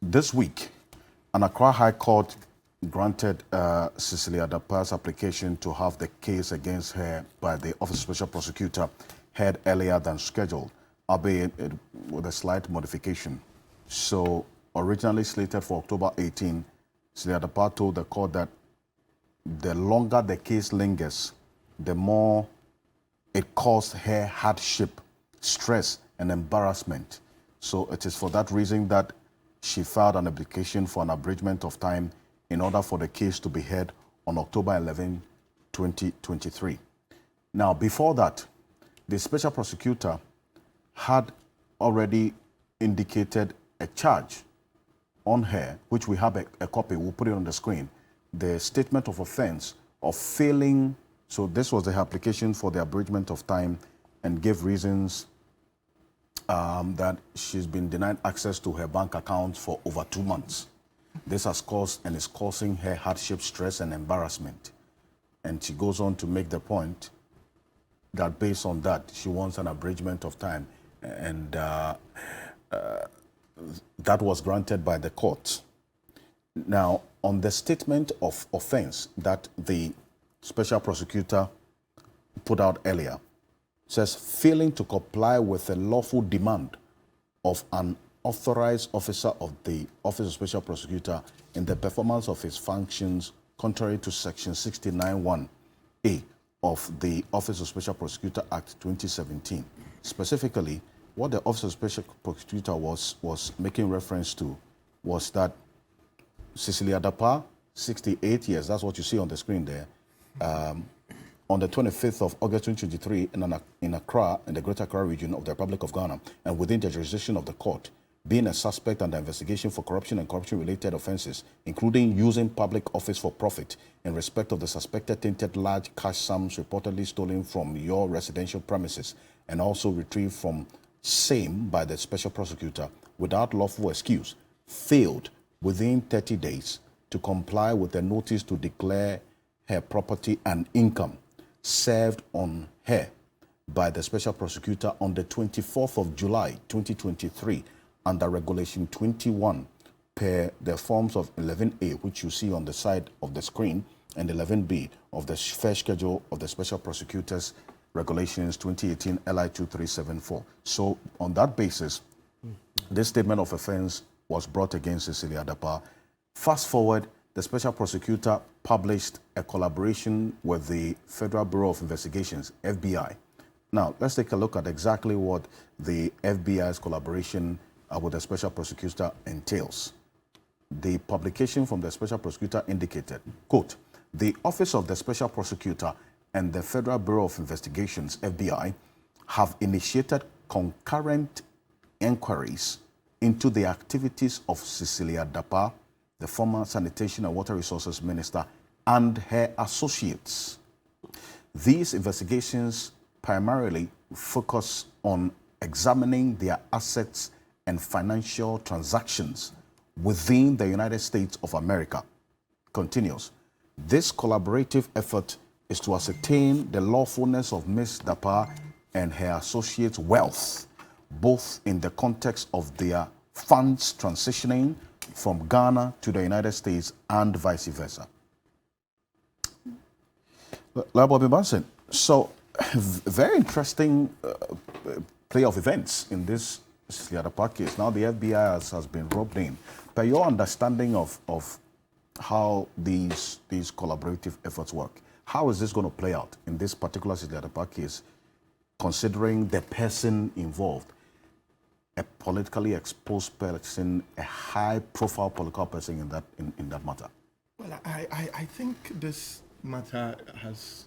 This week, an Accra High Court granted Cecilia Dapaah's application to have the case against her by the Office of Special Prosecutor heard earlier than scheduled, albeit with a slight modification. So, originally slated for October 18, Cecilia Dapaah told the court that the longer the case lingers, the more it caused her hardship, stress, and embarrassment. So it is for that reason that she filed an application for an abridgment of time in order for the case to be heard on October 11, 2023. Now, before that, the special prosecutor had already indicated a charge on her, which we have a copy, we'll put it on the screen, the statement of offense of failing. So this was the application for the abridgment of time and gave reasons that she's been denied access to her bank account for over 2 months. This has caused and is causing her hardship, stress, and embarrassment. And she goes on to make the point that based on that, she wants an abridgment of time. And that was granted by the court. Now, on the statement of offense that the special prosecutor put out earlier, says failing to comply with a lawful demand of an authorized officer of the Office of Special Prosecutor in the performance of his functions contrary to Section 69(1)(a) of the Office of Special Prosecutor Act 2017. Specifically, what the Office of Special Prosecutor was making reference to was that Cecilia Dapaah, 68 years, that's what you see on the screen there, on the 25th of August 2023 in Accra, in the Greater Accra region of the Republic of Ghana, and within the jurisdiction of the court, being a suspect under investigation for corruption and corruption-related offenses, including using public office for profit in respect of the suspected tainted large cash sums reportedly stolen from your residential premises and also retrieved from same by the special prosecutor without lawful excuse, failed within 30 days to comply with the notice to declare her property and income served on her by the special prosecutor on the 24th of July 2023 under Regulation 21 per the forms of 11A, which you see on the side of the screen, and 11B of the first schedule of the special prosecutors Regulations 2018 LI 2374. So on that basis, this statement of offense was brought against Cecilia Dapaah. Fast forward, the special prosecutor published a collaboration with the Federal Bureau of Investigations, FBI. Now, let's take a look at exactly what the FBI's collaboration with the special prosecutor entails. The publication from the special prosecutor indicated, quote, the Office of the Special Prosecutor and the Federal Bureau of Investigations, FBI, have initiated concurrent inquiries into the activities of Cecilia Dapaah, the former Sanitation and Water Resources Minister, and her associates. These investigations primarily focus on examining their assets and financial transactions within the United States of America. Continues. This collaborative effort is to ascertain the lawfulness of Ms. Dapaah and her associates' wealth, both in the context of their funds transitioning from Ghana to the United States and vice versa. Bobby Bunsen, so very interesting play of events in this Cecilia Dapaah case. Now the FBI has been roped in. By your understanding of how these collaborative efforts work, how is this going to play out in this particular Cecilia Dapaah case, considering the person involved, a politically exposed person, a high-profile political person in that matter? Well, I think this matter has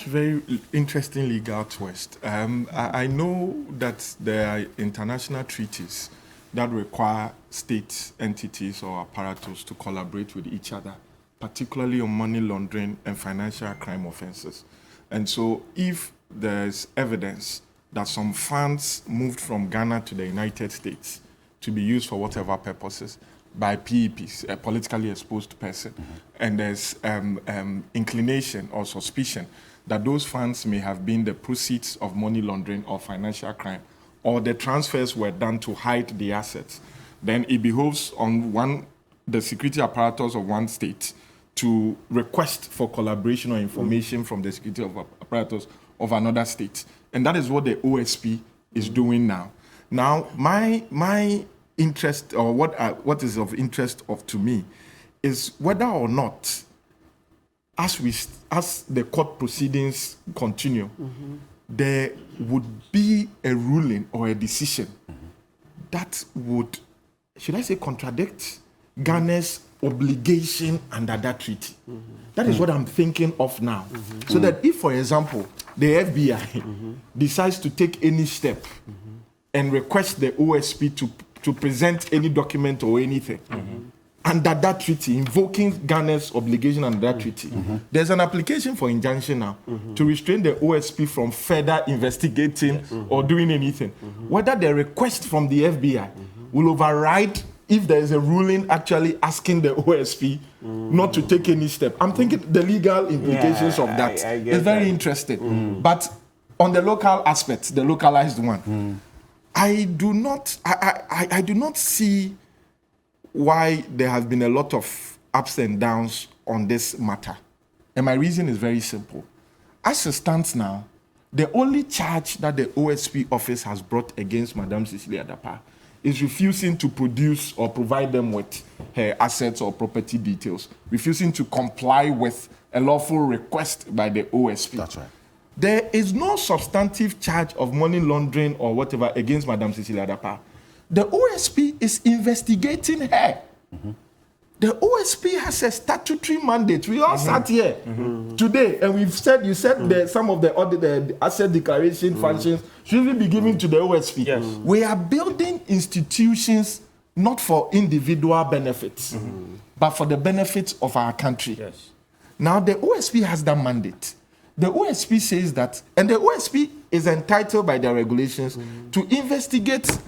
very interesting legal twist. I know that there are international treaties that require state entities or apparatus to collaborate with each other, particularly on money laundering and financial crime offenses. And so if there's evidence that some funds moved from Ghana to the United States to be used for whatever purposes by PEPs, a politically exposed person, and there's inclination or suspicion that those funds may have been the proceeds of money laundering or financial crime, or the transfers were done to hide the assets, then it behoves on the security apparatus of one state to request for collaboration or information from the security apparatus of another state. And that is what the OSP is doing now. Now, my interest, or what is of interest to me, is whether or not, as the court proceedings continue, there would be a ruling or a decision that would, should I say, contradict Ghana's obligation under that treaty. That is what I'm thinking of now. So that if, for example, the FBI decides to take any step and request the OSP to present any document or anything under that treaty, invoking Ghana's obligation under that treaty, there's an application for injunction now to restrain the OSP from further investigating or doing anything. Whether the request from the FBI will override if there is a ruling actually asking the OSP not to take any step. I'm thinking the legal implications of that is very interesting. But on the local aspect, the localized one, I do not see why there has been a lot of ups and downs on this matter. And my reason is very simple. As it stands now, the only charge that the OSP office has brought against Madam Cecilia Dapaah is refusing to produce or provide them with her assets or property details, refusing to comply with a lawful request by the OSP. That's right. There is no substantive charge of money laundering or whatever against Madam Cecilia Dapaah. The OSP is investigating her. The OSP has a statutory mandate. We all sat here today, and we've said, you said that some of the asset declaration functions should be given to the OSP. Yes. We are building institutions not for individual benefits, but for the benefits of our country. Yes. Now, the OSP has that mandate. The OSP says that, and the OSP is entitled by their regulations to investigate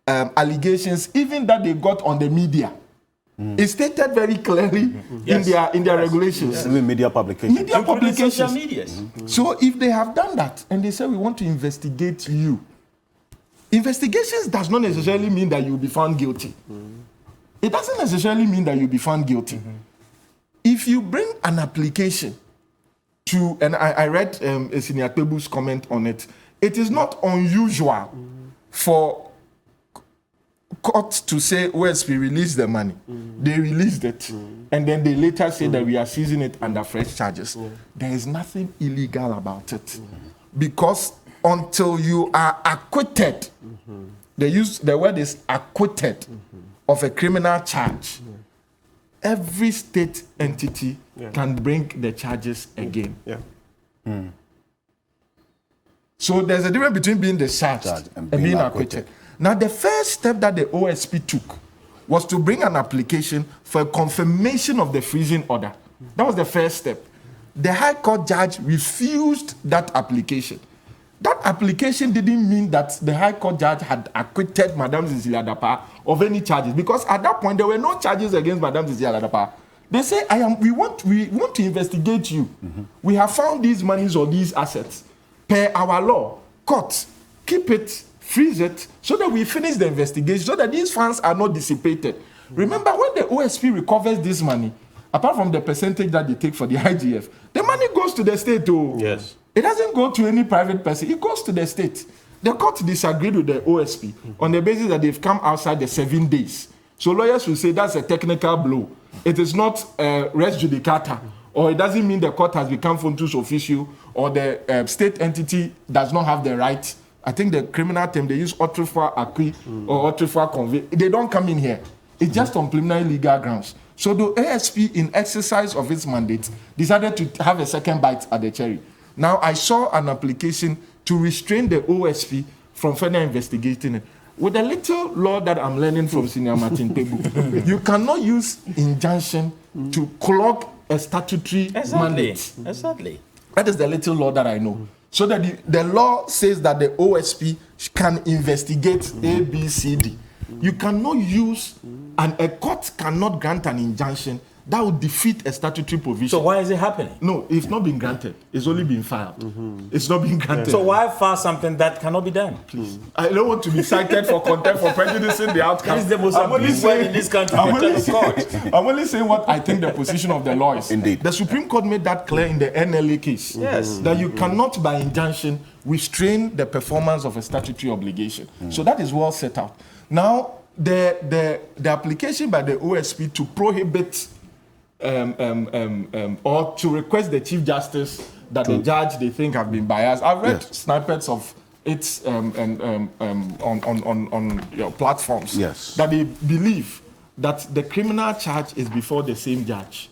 allegations, even that they got on the media. It's stated very clearly in their regulations. Yes. Even media publications. Media publications. Social medias. So if they have done that and they say we want to investigate you, investigations does not necessarily mean that you will be found guilty. It doesn't necessarily mean that you'll be found guilty. If you bring an application to, and I read Senior Tebu's comment on it, it is not unusual for court to say, OSP release the money. They released it. And then they later say that we are seizing it under fresh charges. There is nothing illegal about it. Because until you are acquitted, the word is acquitted of a criminal charge, every state entity can bring the charges again. So there's a difference between being discharged and being acquitted. Now, the first step that the OSP took was to bring an application for a confirmation of the freezing order. That was the first step. The High Court judge refused that application. That application didn't mean that the High Court judge had acquitted Madam Cecilia Dapaah of any charges, because at that point there were no charges against Madam Cecilia Dapaah. They say, we want to investigate you. We have found these monies or these assets. Per our law, court, keep it, freeze it, so that we finish the investigation, so that these funds are not dissipated. Remember, when the OSP recovers this money, apart from the percentage that they take for the IGF, the money goes to the state too. Yes. It doesn't go to any private person. It goes to the state. The court disagreed with the OSP on the basis that they've come outside the 7 days. So lawyers will say that's a technical blow. It is not res judicata, or it doesn't mean the court has become functus officio, or the state entity does not have the right. I think the criminal term, they use autrefois acquis or autrefois convict. They don't come in here. It's just on preliminary legal grounds. So the ASP, in exercise of its mandate, decided to have a second bite at the cherry. Now, I saw an application to restrain the OSP from further investigating it. With the little law that I'm learning from Senior Martin Tebu, you cannot use injunction to clog a statutory mandate. Exactly. That is the little law that I know. So that the law says that the OSP can investigate A, B, C, D. You cannot use, and a court cannot grant an injunction that would defeat a statutory provision. So why is it happening? No, it's not been granted. It's only been filed. It's not been granted. So why file something that cannot be done? Please. I don't want to be cited for contempt for prejudicing the outcome. That is the most abused word in this country. I'm only saying what I think the position of the law is. Indeed. The Supreme Court made that clear in the NLA case. Yes. That you cannot, by injunction, restrain the performance of a statutory obligation. So that is well set out. Now, the application by the OSP to prohibit or to request the Chief Justice that the judge they think have been biased. I've read snippets of it on your platforms. Yes. That they believe that the criminal charge is before the same judge.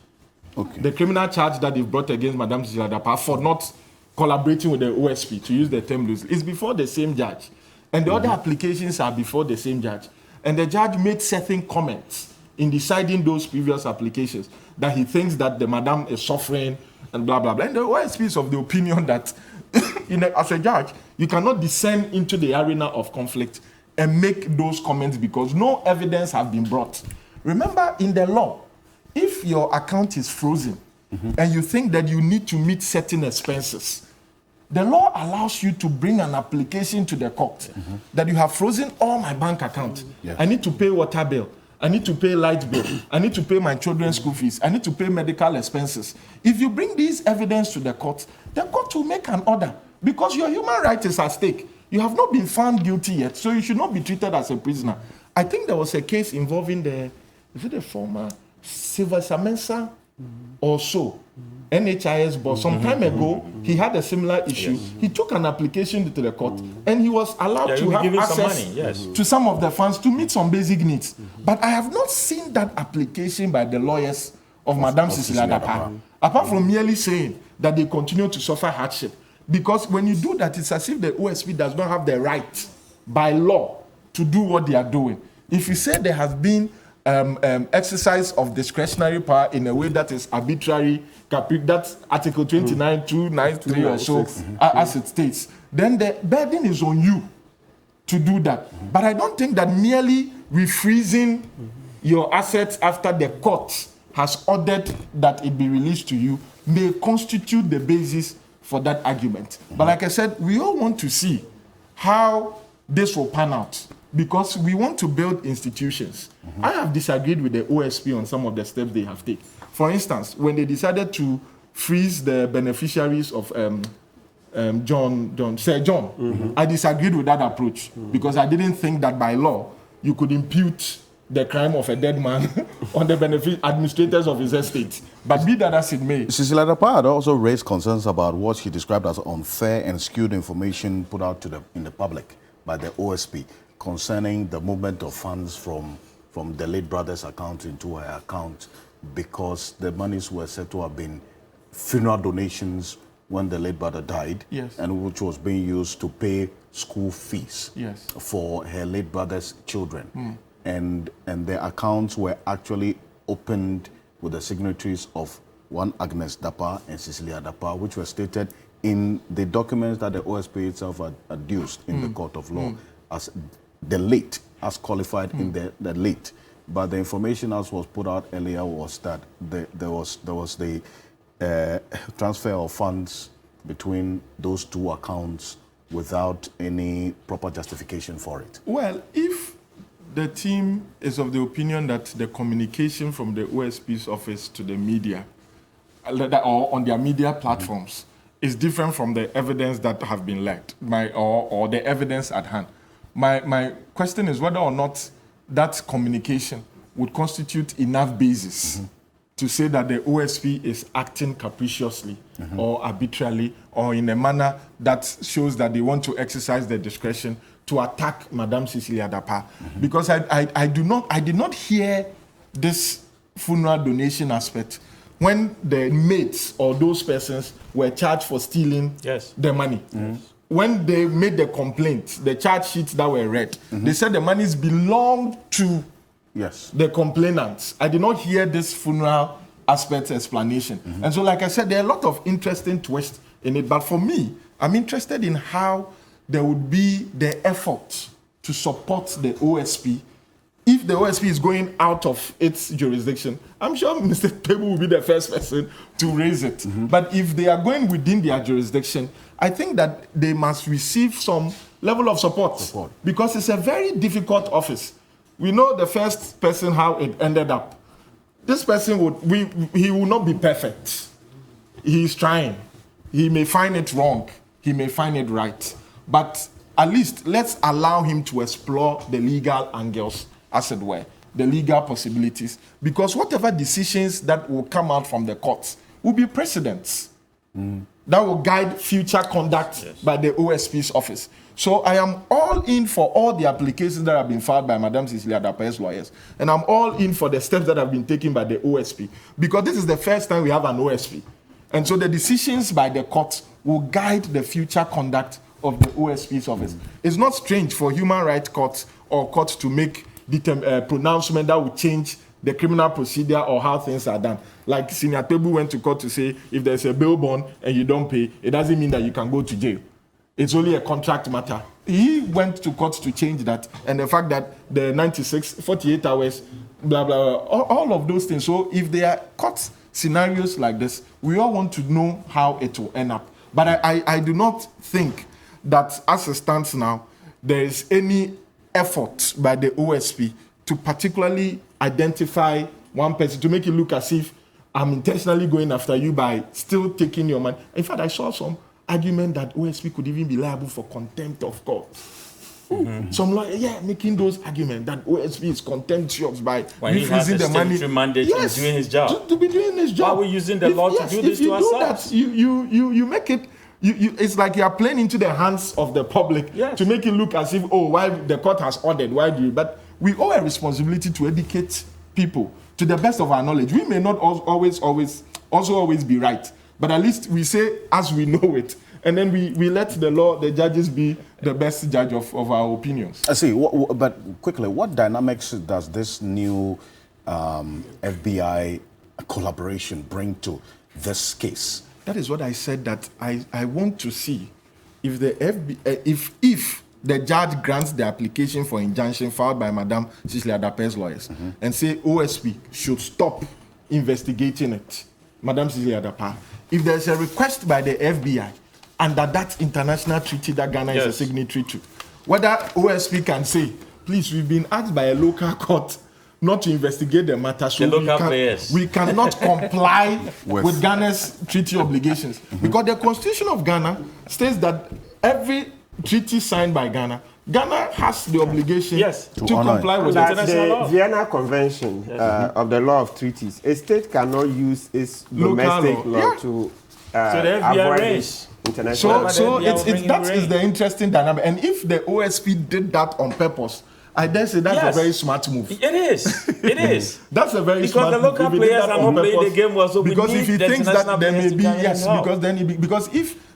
Okay. The criminal charge that they've brought against Madam Cecilia Dapaah for not collaborating with the OSP, to use the term loosely, is before the same judge. And the other applications are before the same judge. And the judge made certain comments in deciding those previous applications that he thinks that the madam is suffering and blah, blah, blah. And the OSP is of the opinion that as a judge, you cannot descend into the arena of conflict and make those comments because no evidence have been brought. Remember, in the law, if your account is frozen and you think that you need to meet certain expenses, the law allows you to bring an application to the court that you have frozen all my bank account. I need to pay water bill. I need to pay light bill. I need to pay my children's school fees. I need to pay medical expenses. If you bring these evidence to the court will make an order because your human right is at stake. You have not been found guilty yet, so you should not be treated as a prisoner. I think there was a case involving the former Silver Samensa or so. NHIS boss. Some time ago, he had a similar issue. He took an application to the court and he was allowed to have access to some of the funds to meet some basic needs. But I have not seen that application by the lawyers of Madam Cecilia Dapaah, apart from merely saying that they continue to suffer hardship. Because when you do that, it's as if the OSP does not have the right by law to do what they are doing. If you say there has been exercise of discretionary power in a way that is arbitrary, that's Article 29, 293 or so, as it states, then the burden is on you to do that. But I don't think that merely refreezing your assets after the court has ordered that it be released to you may constitute the basis for that argument. But like I said, we all want to see how this will pan out, because we want to build institutions. I have disagreed with the OSP on some of the steps they have taken. For instance, when they decided to freeze the beneficiaries of Sir John, I disagreed with that approach because I didn't think that by law you could impute the crime of a dead man on the administrators of his estate. But be that as it may. Cecilia Dapaah had also raised concerns about what she described as unfair and skewed information put out in the public by the OSP concerning the movement of funds from the late brother's account into her account, because the monies were said to have been funeral donations when the late brother died, and which was being used to pay school fees for her late brother's children. And the accounts were actually opened with the signatories of one Agnes Dapaah and Cecilia Dapaah, which were stated in the documents that the OSP itself had adduced in the court of law as the late, as qualified in the late. But the information as was put out earlier was that there was the transfer of funds between those two accounts without any proper justification for it. Well, if the team is of the opinion that the communication from the OSP's office to the media or on their media platforms is different from the evidence that have been left or the evidence at hand, my question is whether or not that communication would constitute enough basis to say that the OSP is acting capriciously or arbitrarily or in a manner that shows that they want to exercise their discretion to attack Madam Cecilia Dapaah. Because I did not hear this funeral donation aspect when the maids or those persons were charged for stealing the money. When they made the complaint, the charge sheets that were read, they said the monies belonged to the complainants. I did not hear this funeral aspect explanation. And so, like I said, there are a lot of interesting twists in it. But for me, I'm interested in how there would be the effort to support the OSP if the OSP is going out of its jurisdiction, I'm sure Mr. Tebu will be the first person to raise it. But if they are going within their jurisdiction, I think that they must receive some level of support. Because it's a very difficult office. We know the first person, how it ended up. This person he will not be perfect. He is trying. He may find it wrong. He may find it right. But at least let's allow him to explore the legal angles, as it were, the legal possibilities. Because whatever decisions that will come out from the courts will be precedents that will guide future conduct by the OSP's office. So I am all in for all the applications that have been filed by Madam Cecilia Dapaah's lawyers. And I'm all in for the steps that have been taken by the OSP. Because this is the first time we have an OSP. And so the decisions by the courts will guide the future conduct of the OSP's office. It's not strange for human rights courts or courts to make pronouncement that will change the criminal procedure or how things are done. Like Senior Tebu went to court to say, if there's a bail bond and you don't pay, it doesn't mean that you can go to jail. It's only a contract matter. He went to court to change that, and the fact that the 48 hours, blah, blah, blah, all of those things. So if there are court scenarios like this, we all want to know how it will end up. But I do not think that as it stands now, there is any effort by the OSP to particularly identify one person, to make it look as if I'm intentionally going after you by still taking your money. In fact, I saw some argument that OSP could even be liable for contempt of court. Some lawyer, making those arguments that OSP is contemptuous by refusing the money. Mandate doing his job. To be doing his job. Why are we using the law to do this to ourselves? You make it. It's like you are playing into the hands of the public to make it look as if, why the court has ordered, why do you? But we owe a responsibility to educate people to the best of our knowledge. We may not always be right, but at least we say as we know it, and then we let the judges be the best judge of our opinions. I see, but quickly, what dynamics does this new FBI collaboration bring to this case? That is what I said, that I want to see if the if the judge grants the application for injunction filed by Madam Cecilia Dapaah's lawyers and say OSP should stop investigating it, Madam Cecilia Dapaah. If there's a request by the FBI under that international treaty that Ghana is a signatory to, whether OSP can say, please, we've been asked by a local court not to investigate the matter, so we cannot comply with Ghana's treaty obligations. Because the Constitution of Ghana states that every treaty signed by Ghana has the obligation to comply with international law. The Vienna Convention of the law of treaties, a state cannot use its domestic law to avoid this international law. So that is the interesting dynamic. And if the OSP did that on purpose, I dare say that's a very smart move. It is. It is. That's a very smart move. Because the local players are not playing the game well, so because if he thinks that there may be,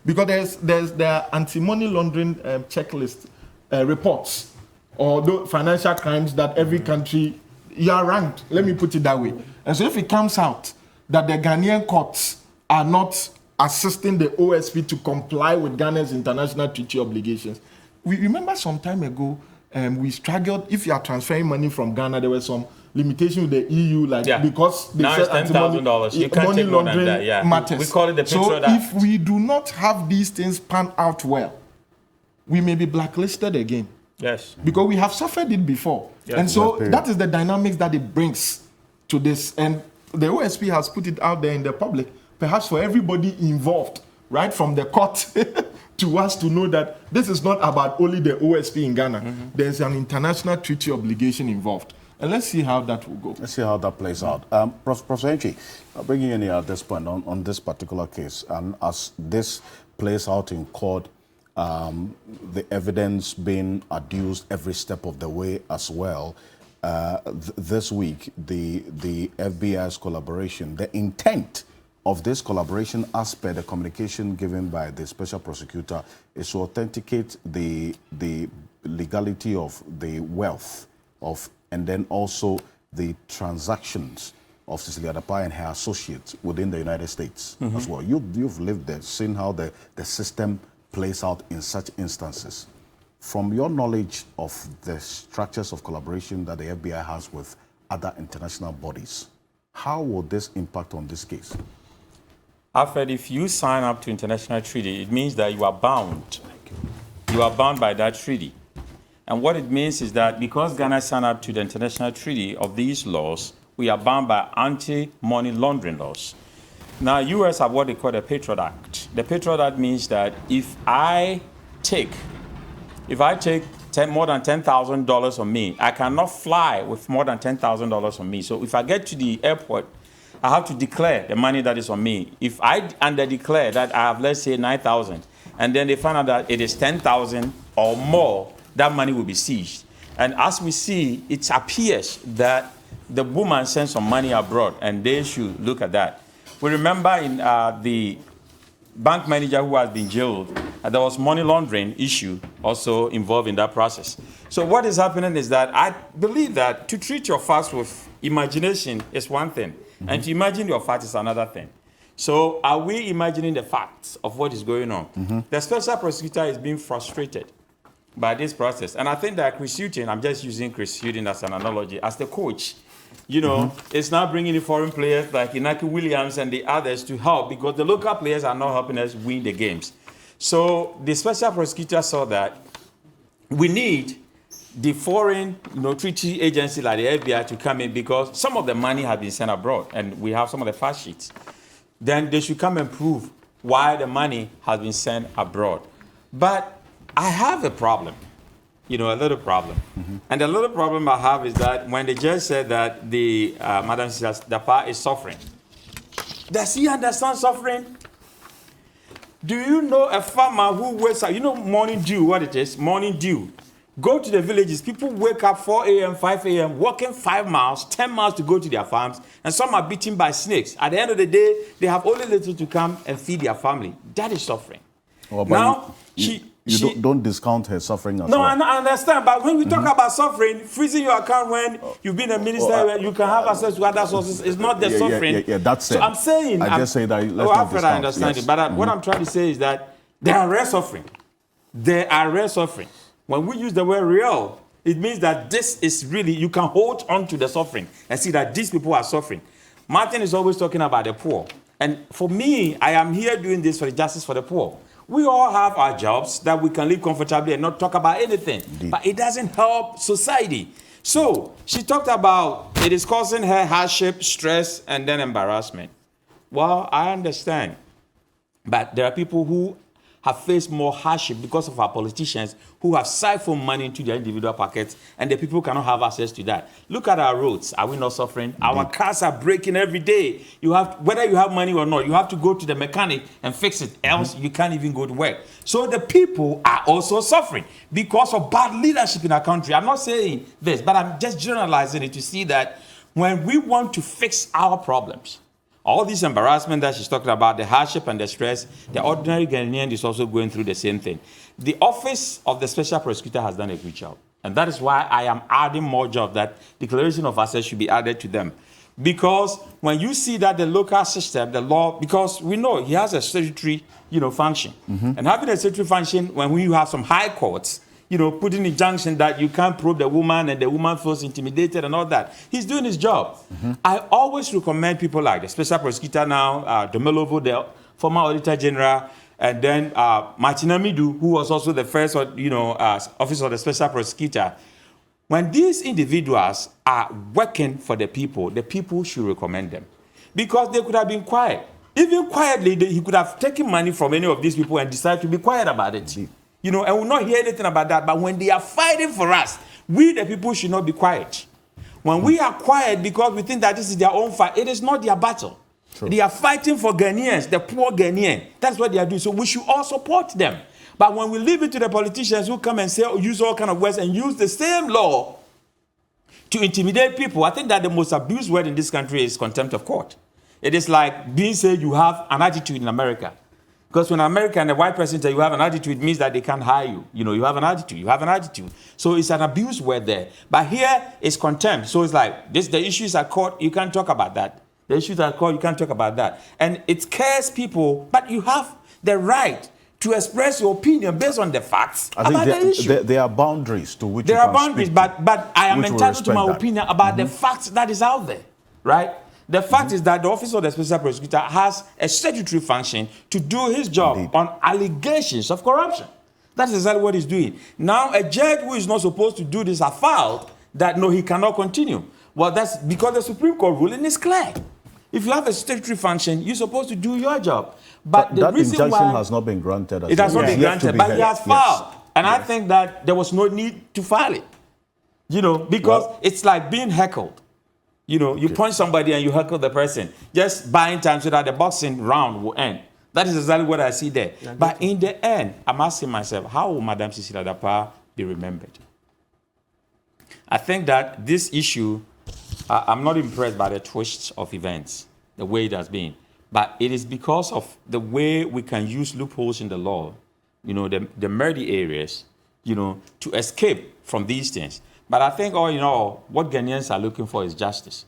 because there are anti-money laundering checklist reports or financial crimes that every country, you are ranked. Let me put it that way. And so if it comes out that the Ghanaian courts are not assisting the OSP to comply with Ghana's international treaty obligations, we remember some time ago, we struggled. If you are transferring money from Ghana, there were some limitations with the EU, because they said $10,000. You can't take more than that. Matters. We call it the So if we do not have these things pan out well, we may be blacklisted again. Yes. Because we have suffered it before. Yes. And so that is the dynamics that it brings to this. And the OSP has put it out there in the public, perhaps for everybody involved, right from the court to us to know that this is not about only the OSP in Ghana. There's an international treaty obligation involved. And let's see how that will go. Let's see how that plays out. Professor Nchi, I'll bring you in here at this point on this particular case. And as this plays out in court, the evidence being adduced every step of the way as well, this week, the FBI's collaboration, the intent of this collaboration, as per the communication given by the special prosecutor, is to authenticate the legality of the wealth of, and then also the transactions of Cecilia Dapaah and her associates within the United States as well. You've lived there, seen how the system plays out in such instances. from your knowledge of the structures of collaboration that the FBI has with other international bodies, how will this impact on this case? Alfred, if you sign up to international treaty, it means that you are bound. You are bound by that treaty. And what it means is that because Ghana signed up to the international treaty of these laws, we are bound by anti-money laundering laws. Now, U.S. have what they call the Patriot Act. The Patriot Act means that if I take more than $10,000 on me, I cannot fly with more than $10,000 on me. So if I get to the airport, I have to declare the money that is on me. If I under-declare that I have, let's say, 9,000, and then they find out that it is 10,000 or more, that money will be seized. And as we see, it appears that the woman sent some money abroad, and they should look at that. We remember in the bank manager who has been jailed, there was money laundering issue also involved in that process. So what is happening is that I believe that to treat your facts with imagination is one thing, and to imagine your facts is another thing. So are we imagining the facts of what is going on? The special prosecutor is being frustrated by this process. And I think that Chris Hughton, I'm just using Chris Hughton as an analogy, as the coach, you know, it's now bringing in foreign players like Inaki Williams and the others to help because the local players are not helping us win the games. So the special prosecutor saw that we need the foreign treaty agency like the FBI to come in because some of the money has been sent abroad and we have some of the fact sheets. Then they should come and prove why the money has been sent abroad. But I have a problem, a little problem. And the little problem I have is that when the judge said that the Madam Dapaah is suffering, does he understand suffering? Do you know a farmer who wakes up, morning dew, what it is? Morning dew. Go to the villages, people wake up 4 a.m., 5 a.m., walking 5 miles, 10 miles to go to their farms, and some are beaten by snakes. At the end of the day, they have only little to come and feed their family. That is suffering. Well, now, you don't discount her suffering as well. No, I understand. But when we talk about suffering, freezing your account when you've been a minister, you can have access to other sources. It's not the suffering. Yeah, that's it. So I'm saying... I just say that let's not discount. I understand it. But what I'm trying to say is that there are rare suffering. There are rare suffering. When we use the word real, it means that this is really... You can hold on to the suffering and see that these people are suffering. Martin is always talking about the poor. And for me, I am here doing this for the justice for the poor. We all have our jobs that we can live comfortably and not talk about anything. Indeed. But it doesn't help society. So she talked about it is causing her hardship, stress, and then embarrassment. Well, I understand. But there are people who have faced more hardship because of our politicians who have siphoned money into their individual pockets, and the people cannot have access to that. Look at our roads. Are we not suffering? Indeed. Our cars are breaking every day. You have, whether you have money or not, you have to go to the mechanic and fix it, else you can't even go to work. So the people are also suffering because of bad leadership in our country. I'm not saying this, but I'm just generalizing it to see that when we want to fix our problems, all this embarrassment that she's talking about, the hardship and the stress, the ordinary Ghanaian is also going through the same thing. The office of the special prosecutor has done a good job. And that is why I am adding more jobs, that declaration of access should be added to them. Because when you see that the local system, the law, because we know he has a statutory, function. And having a statutory function, when you have some high courts, putting injunction that you can't probe the woman and the woman feels intimidated and all that. He's doing his job. I always recommend people like the special prosecutor now, Domelovo, the former auditor general, and then Martina Midu, who was also the first, officer of the special prosecutor. When these individuals are working for the people should recommend them. Because they could have been quiet. Even quietly, he could have taken money from any of these people and decided to be quiet about it. And we'll not hear anything about that. But when they are fighting for us, we, the people, should not be quiet. When we are quiet because we think that this is their own fight, it is not their battle. True. They are fighting for Ghanaians, the poor Ghanaian. That's what they are doing. So we should all support them. But when we leave it to the politicians who come and say, use all kind of words and use the same law to intimidate people, I think that the most abused word in this country is contempt of court. It is like being said you have an attitude in America. Because when America and a white person say you have an attitude, it means that they can't hire you. You have an attitude. So it's an abuse word there. But here it's contempt. So it's like, the issues at court, you can't talk about that. The issues at court, you can't talk about that. And it scares people, but you have the right to express your opinion based on the facts I think about the issue. There are boundaries to which there you are can boundaries, speak but I am entitled to my that. opinion about the facts that is out there, right? The fact is that the Office of the Special Prosecutor has a statutory function to do his job Indeed. on allegations of corruption. That's exactly what he's doing. Now, a judge who is not supposed to do this has filed that no, he cannot continue. Well, that's because the Supreme Court ruling is clear. If you have a statutory function, you're supposed to do your job. But the that reason injunction why has not been granted. it has not been granted, but he has filed. Yes. And I think that there was no need to file it. You know, because it's like being heckled. You know, you punch somebody and you heckle the person, just buying time so that the boxing round will end. That is exactly what I see there. But in the end, I'm asking myself, how will Madam Cecilia Dapaah be remembered? I think that this issue, I'm not impressed by the twist of events, the way it has been. But it is because of the way we can use loopholes in the law, you know, the murdy areas, you know, to escape from these things. But I think all in all, what Ghanaians are looking for is justice.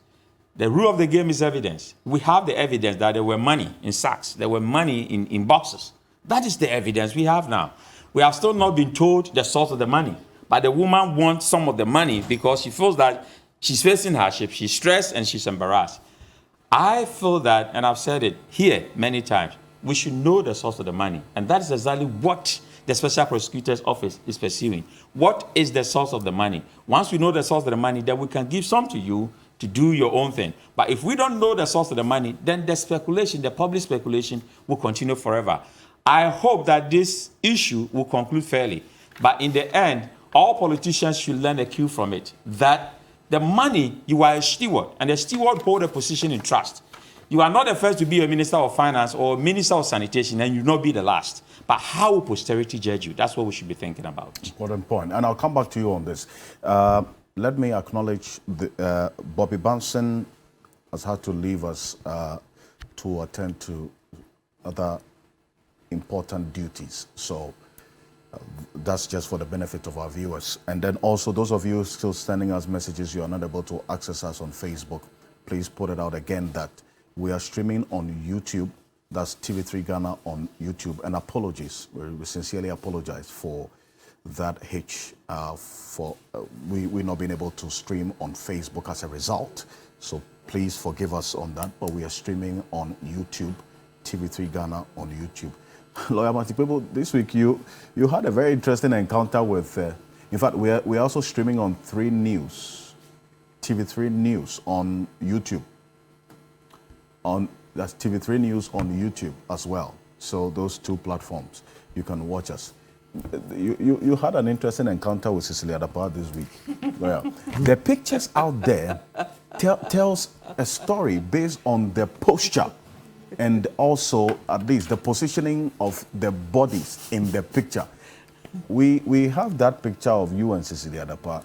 The rule of the game is evidence. We have the evidence that there were money in sacks, there were money in boxes. That is the evidence we have now. We have still not been told the source of the money. But the woman wants some of the money because she feels that she's facing hardship, she's stressed, and she's embarrassed. I feel that, and I've said it here many times, we should know the source of the money. And that is exactly what the Special Prosecutor's Office is pursuing. What is the source of the money? Once we know the source of the money, then we can give some to you to do your own thing. But if we don't know the source of the money, then the speculation, the public speculation, will continue forever. I hope that this issue will conclude fairly. But in the end, all politicians should learn a cue from it, that the money, you are a steward, and the steward hold a position in trust. You are not the first to be a minister of finance or minister of sanitation, and you will not be the last. But how will posterity judge you? That's what we should be thinking about. Important point. And I'll come back to you on this. Let me acknowledge Bobby Banson has had to leave us to attend to other important duties. So that's just for the benefit of our viewers. And then also those of you still sending us messages, you are not able to access us on Facebook. Please put it out again that we are streaming on YouTube. That's TV3 Ghana on YouTube. And apologies, we sincerely apologize for that hitch, we not being able to stream on Facebook as a result. So please forgive us on that, but we are streaming on YouTube, TV3 Ghana on YouTube. Lawyer Marty People, this week you had a very interesting encounter with, in fact, we're also streaming on 3 News, TV3 News on YouTube. That's TV3 News on YouTube as well. So those 2 platforms, you can watch us. You had an interesting encounter with Cecilia Dapaah this week. Well, the pictures out there tells a story based on the posture and also at least the positioning of the bodies in the picture. We have that picture of you and Cecilia Dapaah.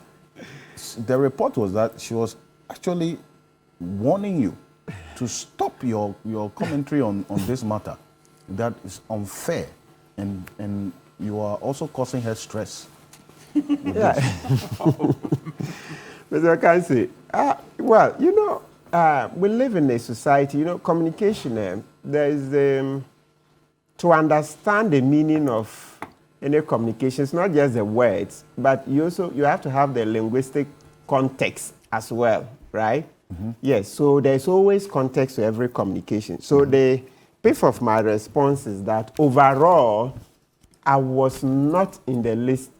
The report was that she was actually warning you to stop your commentary on this matter. That is unfair, and you are also causing her stress. Yeah. Mr. Kansi, well, you know, we live in a society, you know, communication, there is, to understand the meaning of any communication, it's not just the words, but you have to have the linguistic context as well, right? Mm-hmm. Yes, so there's always context to every communication. So the brief of my response is that overall, I was not in the least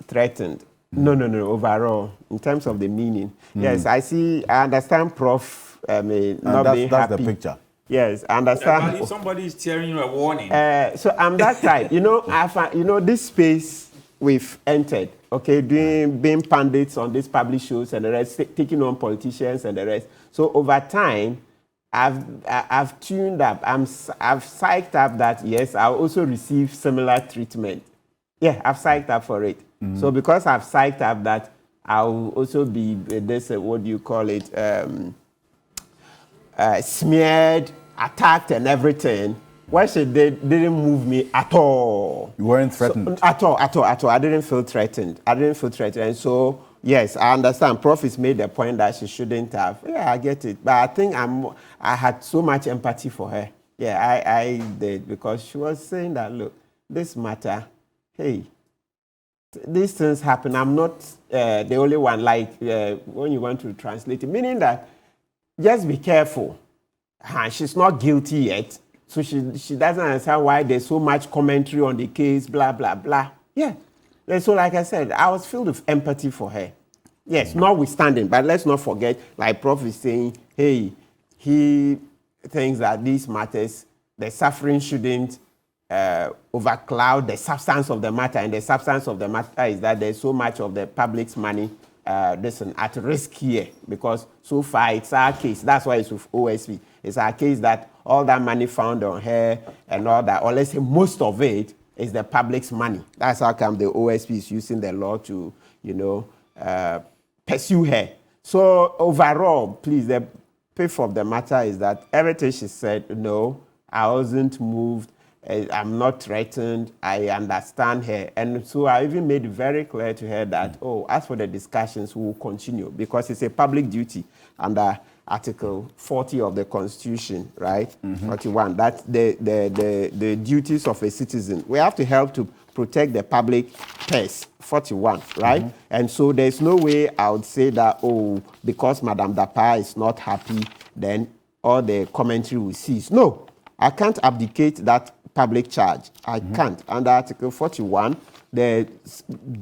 threatened. No, overall, in terms of the meaning. Yes, I understand Prof. Not being happy. That's the picture. Yes, I understand. If somebody is tearing you a warning. So I'm that type. You know, this space we've entered, okay, being pundits on these published shows and the rest, taking on politicians and the rest. So over time, I've tuned up. I've psyched up that, yes, I'll also receive similar treatment. Yeah, I've psyched up for it. Mm-hmm. So because I've psyched up that, I'll also be this, what do you call it, smeared, attacked and everything. What she didn't move me at all. You weren't threatened? So, at all. I didn't feel threatened. And so, yes, I understand. Prof has made the point that she shouldn't have. Yeah, I get it. But I think I had so much empathy for her. Yeah, I did, because she was saying that, look, this matter, hey, these things happen. I'm not the only one, like when you want to translate it, meaning that just be careful. She's not guilty yet, so she doesn't understand why there's so much commentary on the case, blah, blah, blah. Yeah. And so, like I said, I was filled with empathy for her. Yes, notwithstanding, but let's not forget, like Prof is saying, hey, he thinks that these matters, the suffering shouldn't overcloud the substance of the matter, and the substance of the matter is that there's so much of the public's money at risk here, because so far it's our case. That's why it's with OSP. It's our case that all that money found on her and all that, or let's say most of it, is the public's money. That's how come the OSP is using the law to, pursue her. So overall, please, the pith of the matter is that everything she said, no, I wasn't moved. I'm not threatened. I understand her. And so I even made it very clear to her that, as for the discussions, we will continue, because it's a public duty under Article 40 of the Constitution, right? 41. That's the duties of a citizen. We have to help to protect the public purse, 41, right? And so there's no way I would say that, because Madam Dapaah is not happy, then all the commentary will cease. No, I can't abdicate that public charge. I can't. Under Article 41, the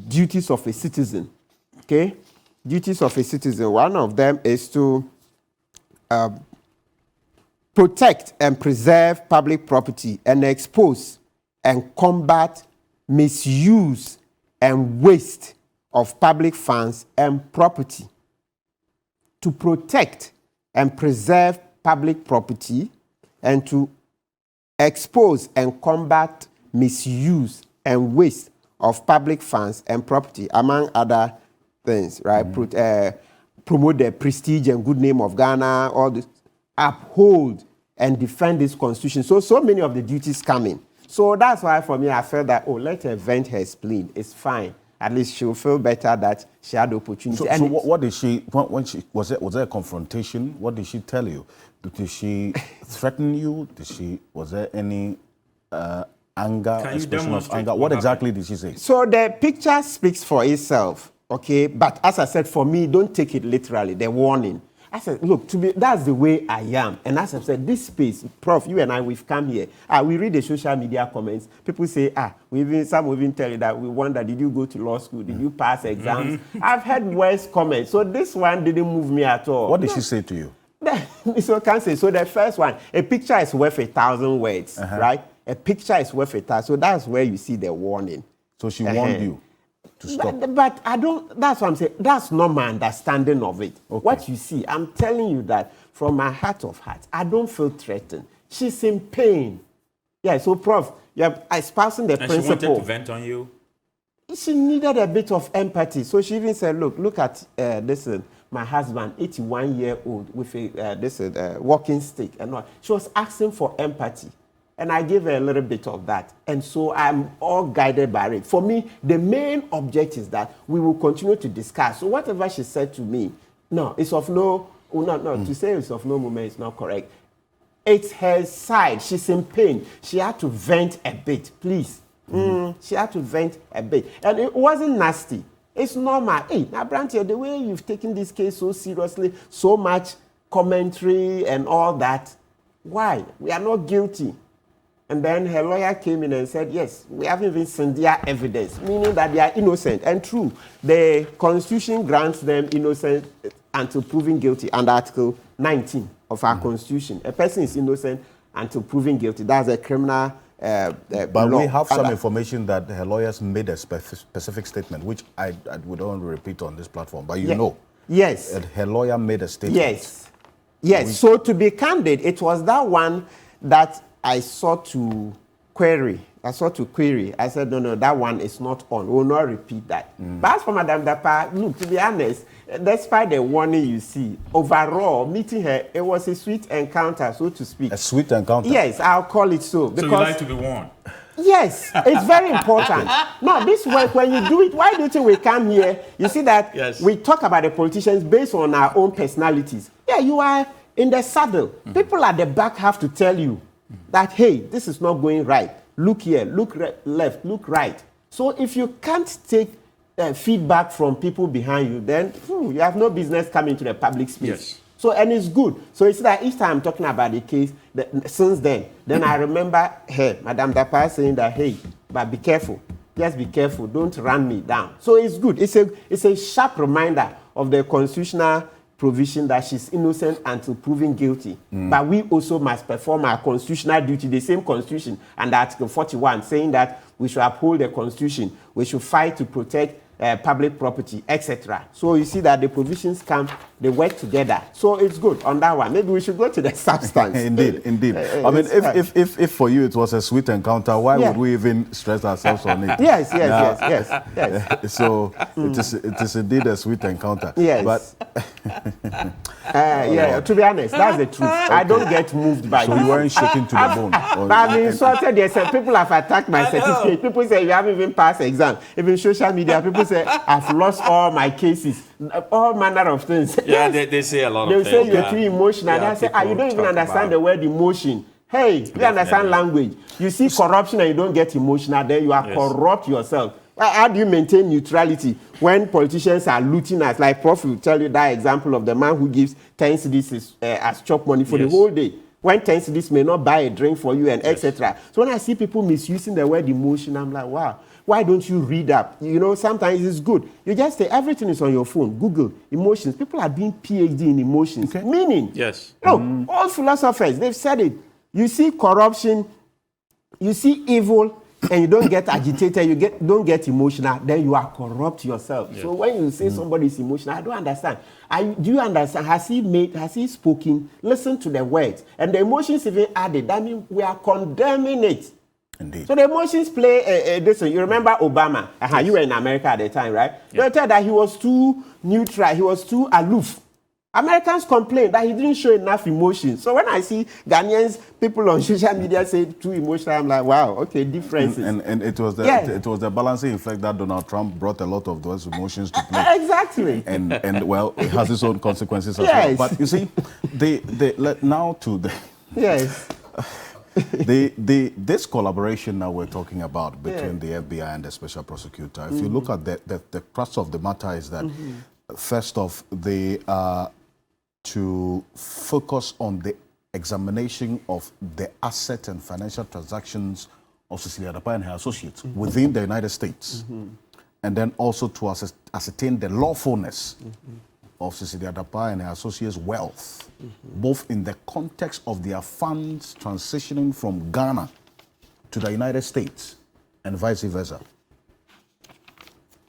duties of a citizen, okay? Duties of a citizen, one of them is to protect and preserve public property and expose and combat misuse and waste of public funds and property. To protect and preserve public property and to expose and combat misuse and waste of public funds and property, among other things, right? Promote the prestige and good name of Ghana, all this, uphold and defend this constitution. So many of the duties come in. So that's why for me, I felt that, let her vent her spleen. It's fine. At least she'll feel better that she had the opportunity. So what did she, when she, was there a confrontation? What did she tell you? Did she threaten you? Was there any anger, expression of anger? What exactly did she say? So the picture speaks for itself, okay? But as I said, for me, don't take it literally, the warning. I said, look, that's the way I am. And as I said, this space, Prof, you and I, we've come here. We read the social media comments. People say, some will even tell you that we wonder, did you go to law school? Did you pass exams? I've had worse comments. So this one didn't move me at all. What did she say to you? So I can't say. So the first one, a picture is worth 1,000 words, right? A picture is worth 1,000. So that's where you see the warning. So she warned you to stop. But I don't, that's what I'm saying. That's not my understanding of it. Okay. What you see, I'm telling you that from my heart of hearts, I don't feel threatened. She's in pain. Yeah, so Prof, you're espousing the principle. And she wanted to vent on you? She needed a bit of empathy. So she even said, look at this, my husband, 81-year-old, with a walking stick and all. She was asking for empathy. And I gave her a little bit of that. And so I'm all guided by it. For me, the main object is that we will continue to discuss. So whatever she said to me, it's of no, to say it's of no moment is not correct. It's her side. She's in pain. She had to vent a bit, please. She had to vent a bit. And it wasn't nasty. It's normal. Hey, now, Brantia, the way you've taken this case so seriously, so much commentary and all that, why? We are not guilty. And then her lawyer came in and said, yes, we haven't even seen their evidence, meaning that they are innocent. And true, the Constitution grants them innocent until proven guilty under Article 19 of our Constitution. A person is innocent until proven guilty. That's a criminal but law. We have some information that her lawyers made a specific statement, which I would not repeat on this platform, but you know. Yes. Her lawyer made a statement. Yes. Yes. So to be candid, it was that one that I sought to query. I said, no, that one is not on. We will not repeat that. But as for Madam Dapaah, look, to be honest, despite the warning you see, overall, meeting her, it was a sweet encounter, so to speak. A sweet encounter? Yes, I'll call it so. So you like to be warned? Yes, it's very important. No, this work, when you do it, why do you think we come here? You see that we talk about the politicians based on our own personalities. Yeah, you are in the saddle. People at the back have to tell you, that, hey, this is not going right. Look here, look left, look right. So if you can't take feedback from people behind you, then you have no business coming to the public space. Yes. So, and it's good. So it's that each time I'm talking about the case, since then I remember her, Madame Dapaah, saying that, hey, but be careful. Just be careful. Don't run me down. So it's good. It's a sharp reminder of the constitutional provision that she's innocent until proven guilty. But we also must perform our constitutional duty, the same constitution, and Article 41, saying that we should uphold the constitution, we should fight to protect public property, etc. So you see that the provisions come, they work together. So it's good on that one. Maybe we should go to the substance. Indeed. I mean, if for you it was a sweet encounter, why would we even stress ourselves on it? Yes. So it is indeed a sweet encounter. Yes. But to be honest, that's the truth. Okay. I don't get moved by so you weren't shaken to the bone. But I've been insulted. People have attacked my certificate. People say you haven't even passed the exam. Even social media, people say I've lost all my cases. All manner of things. Yeah, they say a lot of things. They say you're too emotional. They say, you don't even understand the word emotion. Hey, you understand language. You see corruption and you don't get emotional, then you are corrupt yourself. How do you maintain neutrality when politicians are looting us? Like Prof will tell you that example of the man who gives 10 cedis as chop money for the whole day. When 10 cedis may not buy a drink for you and etc. So when I see people misusing the word emotion, I'm like, wow. Why don't you read up? You know, sometimes it's good. You just say everything is on your phone. Google emotions. People are doing PhD in emotions. Okay. Meaning. Yes. No, all philosophers, they've said it. You see corruption, you see evil, and you don't get agitated, don't get emotional, then you are corrupt yourself. Yes. So when you say somebody is emotional, I don't understand. Do you understand? Has he spoken? Listen to the words. And the emotions even added. That means we are condemning it. Indeed. So the emotions play this. You remember Obama? You were in America at the time, right? They tell that he was too neutral, he was too aloof. Americans complained that he didn't show enough emotion. So when I see Ghanaians, people on social media say too emotional, I'm like, wow, okay, differences. And it was the balancing effect that Donald Trump brought a lot of those emotions to play. Exactly. And well, it has its own consequences as well. But you see, now to the yes. This collaboration now we're talking about between the FBI and the special prosecutor, if you look at the crux of the matter is that first off, they are to focus on the examination of the asset and financial transactions of Cecilia Dapaah and her associates within the United States, and then also to ascertain the lawfulness of Cecilia Dapaah and her associates' wealth, both in the context of their funds transitioning from Ghana to the United States and vice versa.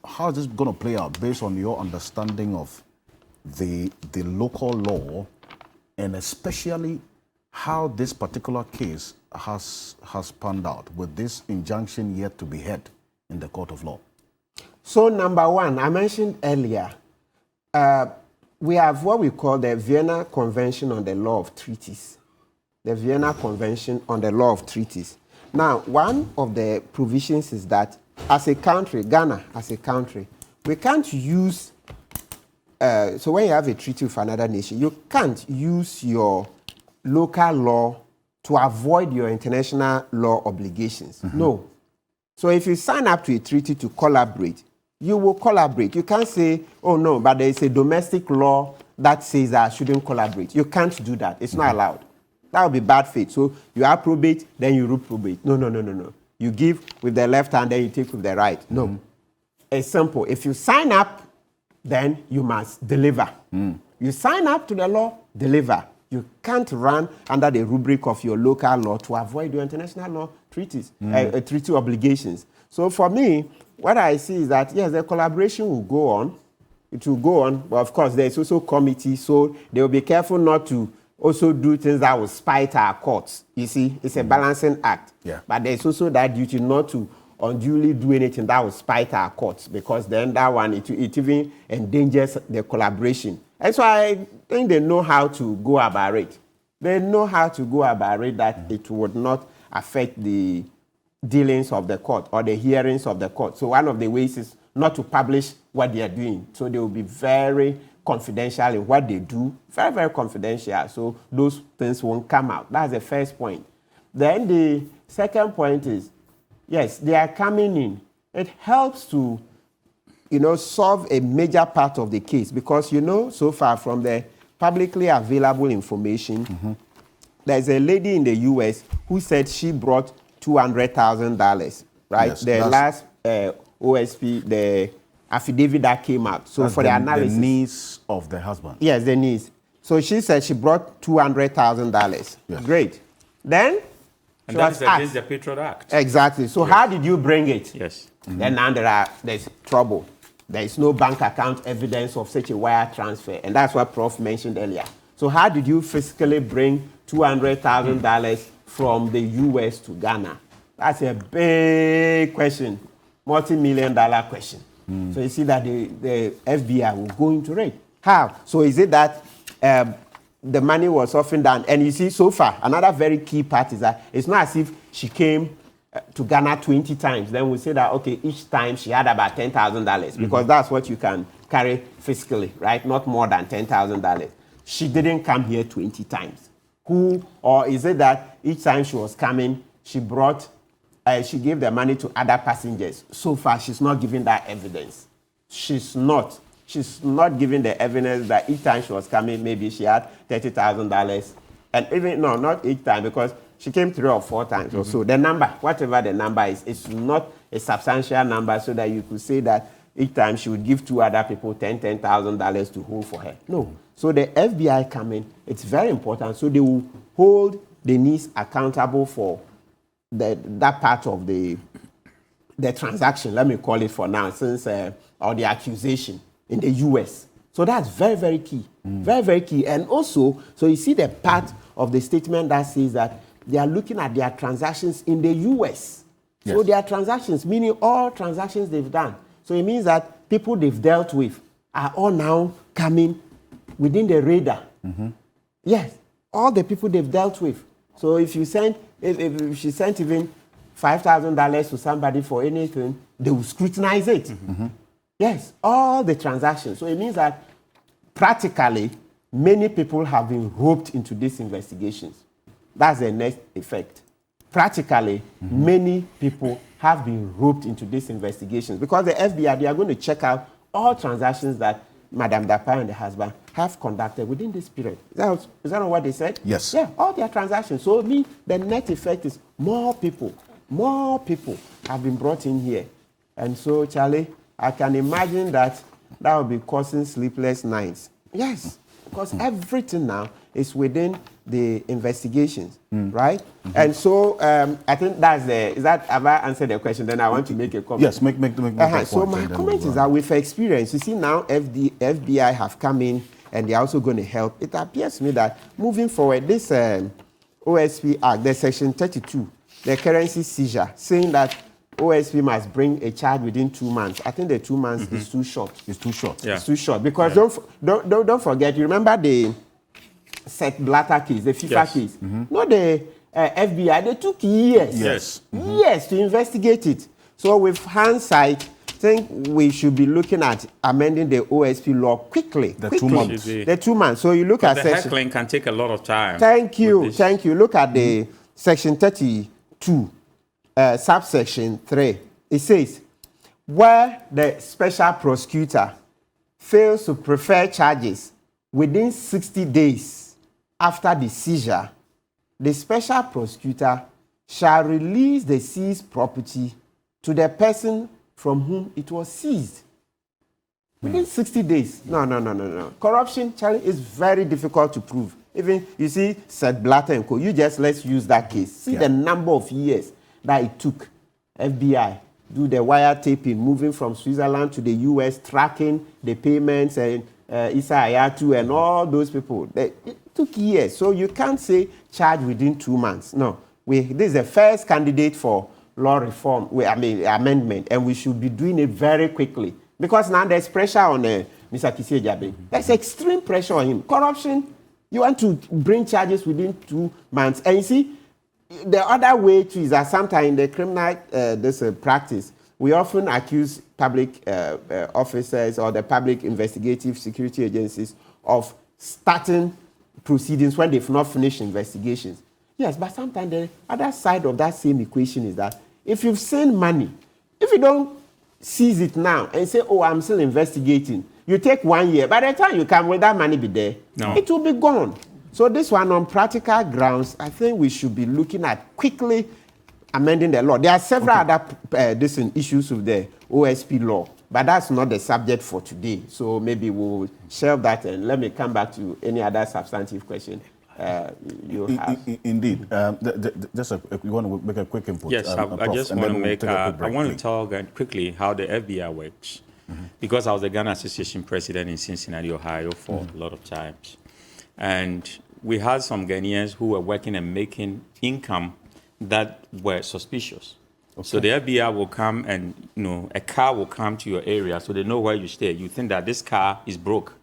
How is this going to play out based on your understanding of the local law, and especially how this particular case has panned out with this injunction yet to be heard in the court of law? So number one, I mentioned earlier, we have what we call the Vienna Convention on the Law of Treaties. The Vienna Convention on the Law of Treaties. Now, one of the provisions is that as a country, Ghana as a country, we can't use, so when you have a treaty with another nation, you can't use your local law to avoid your international law obligations. No. So if you sign up to a treaty to collaborate, you will collaborate. You can't say, oh no, but there is a domestic law that says that I shouldn't collaborate. You can't do that. It's not allowed. That would be bad faith. So you approbate, then you reprobate. No. You give with the left hand, then you take with the right. No. It's simple. If you sign up, then you must deliver. You sign up to the law, deliver. You can't run under the rubric of your local law to avoid your international law treaties, treaty obligations. So for me, what I see is that, yes, the collaboration will go on. It will go on. But of course, there's also committee, so they will be careful not to also do things that will spite our courts. You see, it's a balancing act. Yeah. But there's also that duty not to unduly do anything that will spite our courts, because then that one, it even endangers the collaboration. And so I think they know how to go about it. They know how to go about it that it would not affect the dealings of the court or the hearings of the court. So one of the ways is not to publish what they are doing. So they will be very confidential in what they do, very, very confidential. So those things won't come out. That's the first point. Then the second point is, yes, they are coming in. It helps to, solve a major part of the case because, so far from the publicly available information, there's a lady in the U.S. who said she brought $200,000, right? Yes, the last OSP, the affidavit that came out. So for the analysis. The niece of the husband. Yes, the niece. So she said she brought $200,000. Yes. Great. Then and that is against the Patriot Act. Exactly. So how did you bring it? Yes. Then now there's trouble. There is no bank account evidence of such a wire transfer. And that's what Prof mentioned earlier. So how did you physically bring $200,000 from the US to Ghana? That's a big question, multi-million-dollar question. So you see that the FBI will go into it. How? So is it that the money was often done? And you see, so far, another very key part is that it's not as if she came to Ghana 20 times. Then we say that, okay, each time she had about $10,000 because that's what you can carry fiscally, right? Not more than $10,000. She didn't come here 20 times. Or is it that each time she was coming, she gave the money to other passengers? So far, she's not giving that evidence. She's not giving the evidence that each time she was coming, maybe she had $30,000. And even, no, not each time, because she came 3 or 4 times or so. The number, whatever the number is, it's not a substantial number so that you could say that each time she would give 2 other people $10,000 to hold for her. No. So the FBI come in, it's very important. So they will hold the niece accountable for that part of the transaction, let me call it for now, since or the accusation in the US. So that's very, very key. Very, very key. And also, so you see the part of the statement that says that they are looking at their transactions in the US. Yes. So their transactions, meaning all transactions they've done. So it means that people they've dealt with are all now coming within the radar. Yes, all the people they've dealt with. So if she sent even $5,000 to somebody for anything, they will scrutinize it. Yes, all the transactions. So it means that practically many people have been roped into these investigations. That's the next effect. Practically, many people have been roped into these investigations because the FBI, they are going to check out all transactions that Madam Dapaah and the husband have conducted within this period. Is that not what they said? Yes. Yeah, all their transactions. So the net effect is more people have been brought in here. And so, Charlie, I can imagine that will be causing sleepless nights. Yes, because everything now is within the investigations, right? And so I think have I answered the question? Then I want to make a comment. Yes, make the So my comment is that with experience, you see now FBI have come in and they're also going to help. It appears to me that moving forward, this OSP Act, the Section 32, the currency seizure, saying that OSP must bring a charge within 2 months. I think the 2 months is too short. It's too short. Yeah. It's too short because don't forget. You remember the Seth Blatter case, the FIFA case. Not the FBI. They took years. Years to investigate it. So with hindsight, I think we should be looking at amending the OSP law quickly. The 2 months. The 2 months. So you look at the heckling can take a lot of time. Thank you. Look at the Section 32. Subsection 3, it says, where the special prosecutor fails to prefer charges within 60 days after the seizure, the special prosecutor shall release the seized property to the person from whom it was seized. Within 60 days. No. Corruption, Charlie, is very difficult to prove. Even, you see, Seth Blatter and co. Let's use that case. See the number of years that it took FBI do the wiretapping, moving from Switzerland to the US, tracking the payments and Issa Ayatu and all those people. It took years. So you can't say charge within 2 months. No. This is the first candidate for law reform, amendment, and we should be doing it very quickly. Because now there's pressure on Mr. Cecilia. There's extreme pressure on him. Corruption, you want to bring charges within 2 months. And you see, the other way too is that sometimes in the criminal practice, we often accuse public officers or the public investigative security agencies of starting proceedings when they've not finished investigations. Yes, but sometimes the other side of that same equation is that if you've sent money, if you don't seize it now and say, oh, I'm still investigating, you take 1 year. By the time you come, will that money be there? No. It will be gone. So this one, on practical grounds, I think we should be looking at quickly amending the law. There are several other issues with the OSP law, but that's not the subject for today. So maybe we'll shelve that and let me come back to any other substantive question you have. Indeed. You want to make a quick input? Yes, I just want to make. I want to talk quickly how the FBI works, because I was the Ghana Association president in Cincinnati, Ohio, for a lot of times, and we had some Ghanaians who were working and making income that were suspicious. Okay. So the FBI will come and, a car will come to your area so they know where you stay. You think that this car is broke.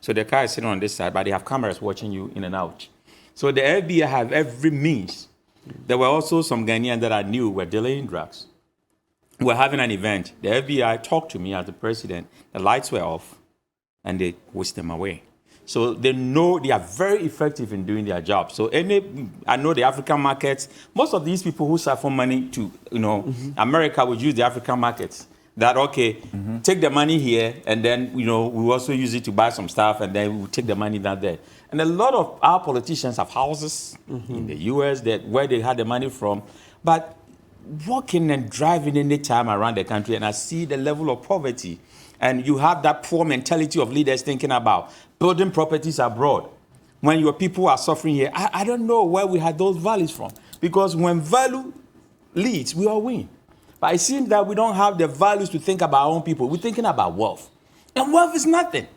So the car is sitting on this side, but they have cameras watching you in and out. So the FBI have every means. There were also some Ghanaians that I knew were dealing in drugs. We're having an event. The FBI talked to me as the president. The lights were off, and they whisked them away. So they know they are very effective in doing their job. So I know the African markets, most of these people who siphon money to, America would use the African markets. That, take the money here, and then, we also use it to buy some stuff, and then we take the money down there. And a lot of our politicians have houses in the U.S. where they had the money from. But walking and driving any time around the country, and I see the level of poverty. And you have that poor mentality of leaders thinking about building properties abroad. When your people are suffering here, I don't know where we had those values from. Because when value leads, we all win. But it seems that we don't have the values to think about our own people. We're thinking about wealth. And wealth is nothing.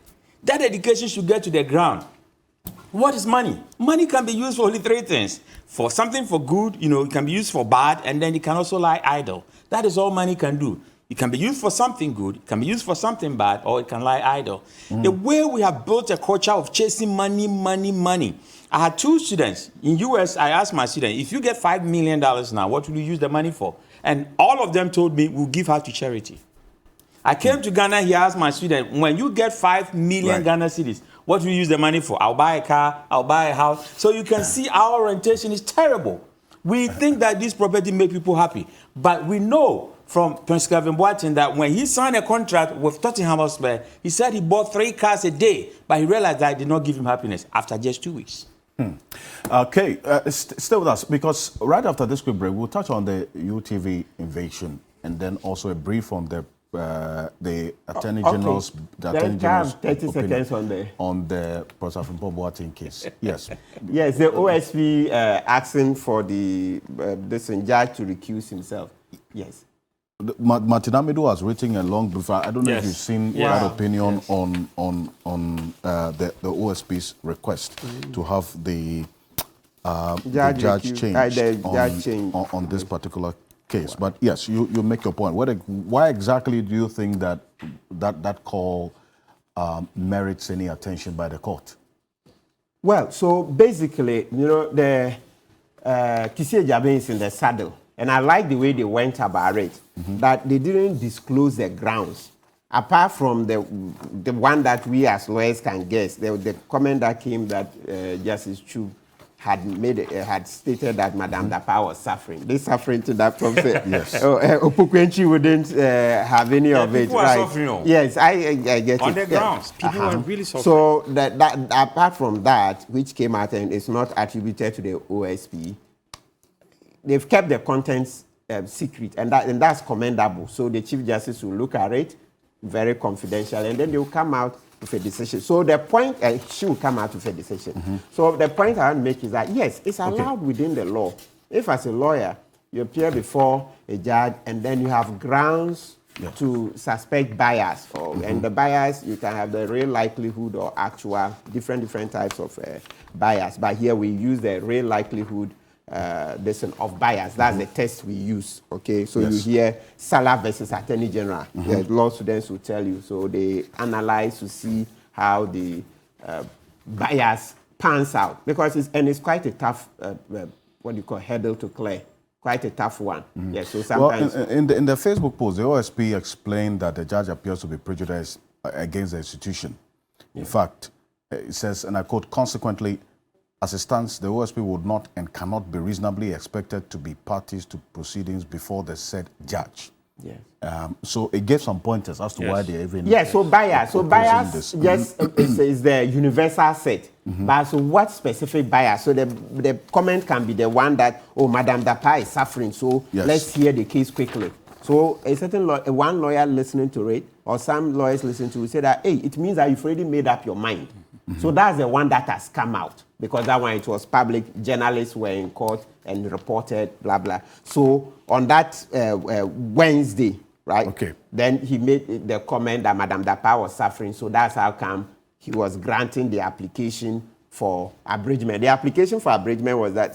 That education should get to the ground. What is money? Money can be used for only three things. For something for good, it can be used for bad, and then it can also lie idle. That is all money can do. It can be used for something good, it can be used for something bad, or it can lie idle. The way we have built a culture of chasing money, money, money. I had 2 students. In US, I asked my student, if you get $5 million now, what will you use the money for? And all of them told me, we'll give her to charity. I came to Ghana, he asked my student, when you get 5 million Ghana cedis, what will you use the money for? I'll buy a car, I'll buy a house. So you can see our orientation is terrible. We think that this property make people happy. But we know from Prince Kevin Boateng that when he signed a contract with Tottenham Hotspur, he said he bought 3 cars a day, but he realized that it did not give him happiness after just 2 weeks. Okay, stay with us, because right after this quick break, we'll touch on the UTV invasion and then also a brief on the Attorney General's, 30 seconds on the Professor Boateng case. Yes. Yes, the OSP asking for the judge to recuse himself. Yes. Martin Amidu has written a long brief. I don't know if you've seen that opinion on the OSP's request to have the judge changed on this particular case. But yes, you make your point. Why exactly do you think that call merits any attention by the court? Well, so basically, the Cecilia is in the saddle. And I like the way they went about it, that they didn't disclose the grounds. Apart from the one that we as lawyers can guess, the comment that came that Justice Chu had stated that Madame Dapaah was suffering. They suffering to that from yes. Opukwenchi wouldn't have any of it. People are suffering. Yes, I get it. On the grounds, people are really suffering. So that apart from that, which came out and is not attributed to the OSP, they've kept the contents secret, and that's commendable. So the Chief Justice will look at it very confidential, and then they will come out with a decision. So the point, she will come out with a decision. So the point I want to make is that, yes, it's allowed within the law. If as a lawyer, you appear before a judge, and then you have grounds to suspect bias, and the bias, you can have the real likelihood or actual, different types of bias. But here we use the real likelihood of bias. That's the test we use. Okay, so you hear Salah versus Attorney General. The law students will tell you. So they analyze to see how the bias pans out, because it's quite a tough hurdle to clear. Quite a tough one. Yes. So sometimes in the Facebook post, the OSP explained that the judge appears to be prejudiced against the institution. In fact, it says, and I quote, consequently, as it stands, the OSP would not and cannot be reasonably expected to be parties to proceedings before the said judge. Yes. So it gave some pointers as to why they even... Yes, so bias. So bias, yes, is the universal set. But so what specific bias? So the comment can be the one that, oh, Madam Dapaah is suffering, so let's hear the case quickly. So a certain one lawyer listening to it, or some lawyers listening to it, say that, hey, it means that you've already made up your mind. So that's the one that has come out, because that one, it was public, journalists were in court and reported, blah, blah. So on that Wednesday, right? Okay. Then he made the comment that Madam Dapaah was suffering, so that's how come he was granting the application for abridgment. The application for abridgment was that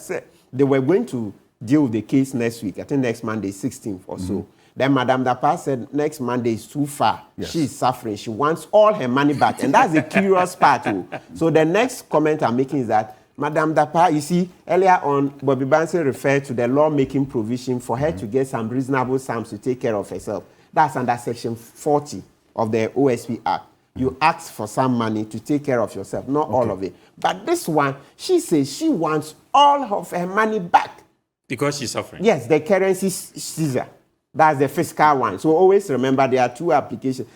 they were going to deal with the case next week, I think next Monday, 16th or so. Then Madam Dapaah said next Monday is too far. Yes. She is suffering. She wants all her money back. And that's the curious part too. So the next comment I'm making is that Madam Dapaah, you see, earlier on, Bobby Bansi referred to the law-making provision for her to get some reasonable sums to take care of herself. That's under Section 40 of the OSP Act. You ask for some money to take care of yourself, not all of it. But this one, she says she wants all of her money back. Because she's suffering? Yes, the currency seizure. That's the fiscal one. So always remember there are two applications,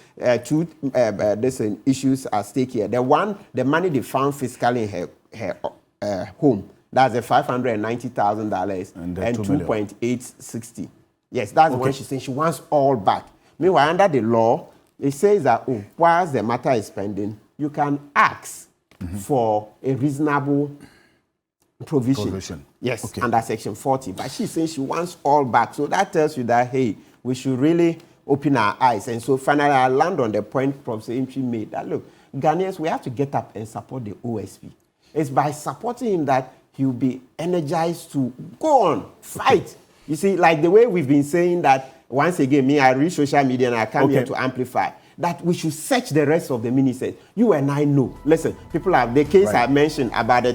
issues at stake here. The one, the money they found fiscally in her home, that's the $590,000 and 2.860. Yes, that's the one she's saying she wants all back. Meanwhile, under the law, it says that whilst the matter is pending, you can ask for a reasonable provision. Yes, under Section 40. But she's saying she wants all back. So that tells you that, hey, we should really open our eyes. And so finally, I land on the point Professor Imchi made that, look, Ghanaians, we have to get up and support the OSP. It's by supporting him that he'll be energized to go on, fight. You see, like the way we've been saying that, once again, I read social media and I come here to amplify, that we should search the rest of the ministers. You and I know. Listen, people have, the case I mentioned about the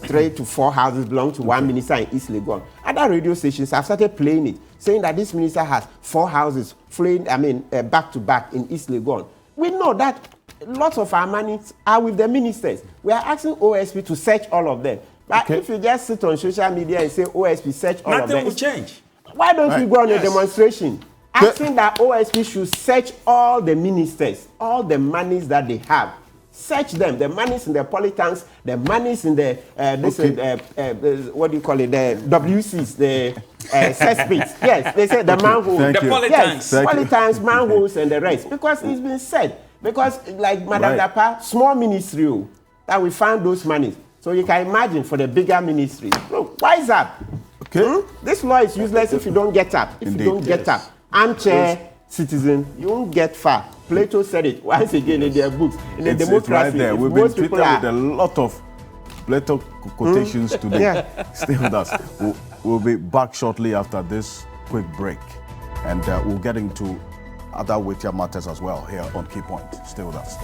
3 to 4 houses belong to one minister in East Legon. Other radio stations have started playing it, saying that this minister has 4 houses back to back in East Legon. We know that lots of our money are with the ministers. We are asking OSP to search all of them. But if you just sit on social media and say OSP search all of them, nothing will change. Why don't we go on a demonstration asking that OSP should search all the ministers, all the monies that they have? Search them, the monies in the polytanks, the monies in the, what do you call it, the WCs, the cesspits. Yes, they say the manholes. The polytanks. Yes, polytanks, manholes, and the rest. Because it's been said. Because, like Madam Dapaah, small ministry, that we found those monies. So you can imagine for the bigger ministry. Look, wise up. This law is useless if you don't get up. If you don't get up, armchair citizen, you won't get far. Plato said it once again in their books. In the democracy, right there. We've been treated with a lot of Plato quotations today. Stay with us. We'll be back shortly after this quick break. And we'll get into other weightier matters as well here on Key Point. Stay with us.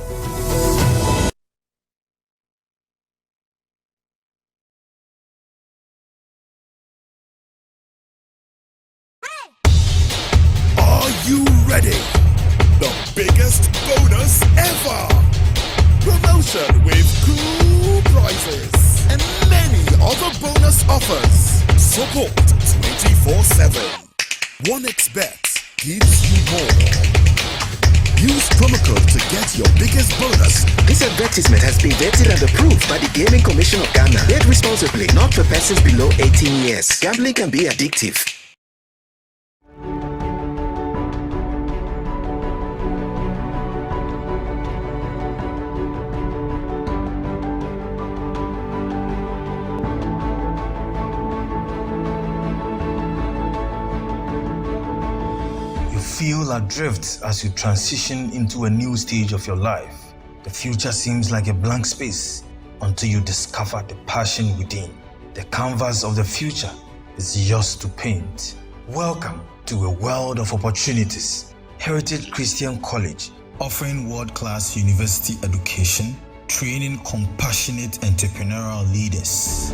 You ready? The biggest bonus ever! Promotion with cool prizes and many other bonus offers. Support 24/7. 1xBet gives you more. Use promo code to get your biggest bonus. This advertisement has been vetted and approved by the Gaming Commission of Ghana. Bet responsibly, not for persons below 18 years. Gambling can be addictive. Feel adrift as you transition into a new stage of your life. The future seems like a blank space until you discover the passion within. The canvas of the future is yours to paint. Welcome to a world of opportunities. Heritage Christian College, offering world-class university education, training compassionate entrepreneurial leaders.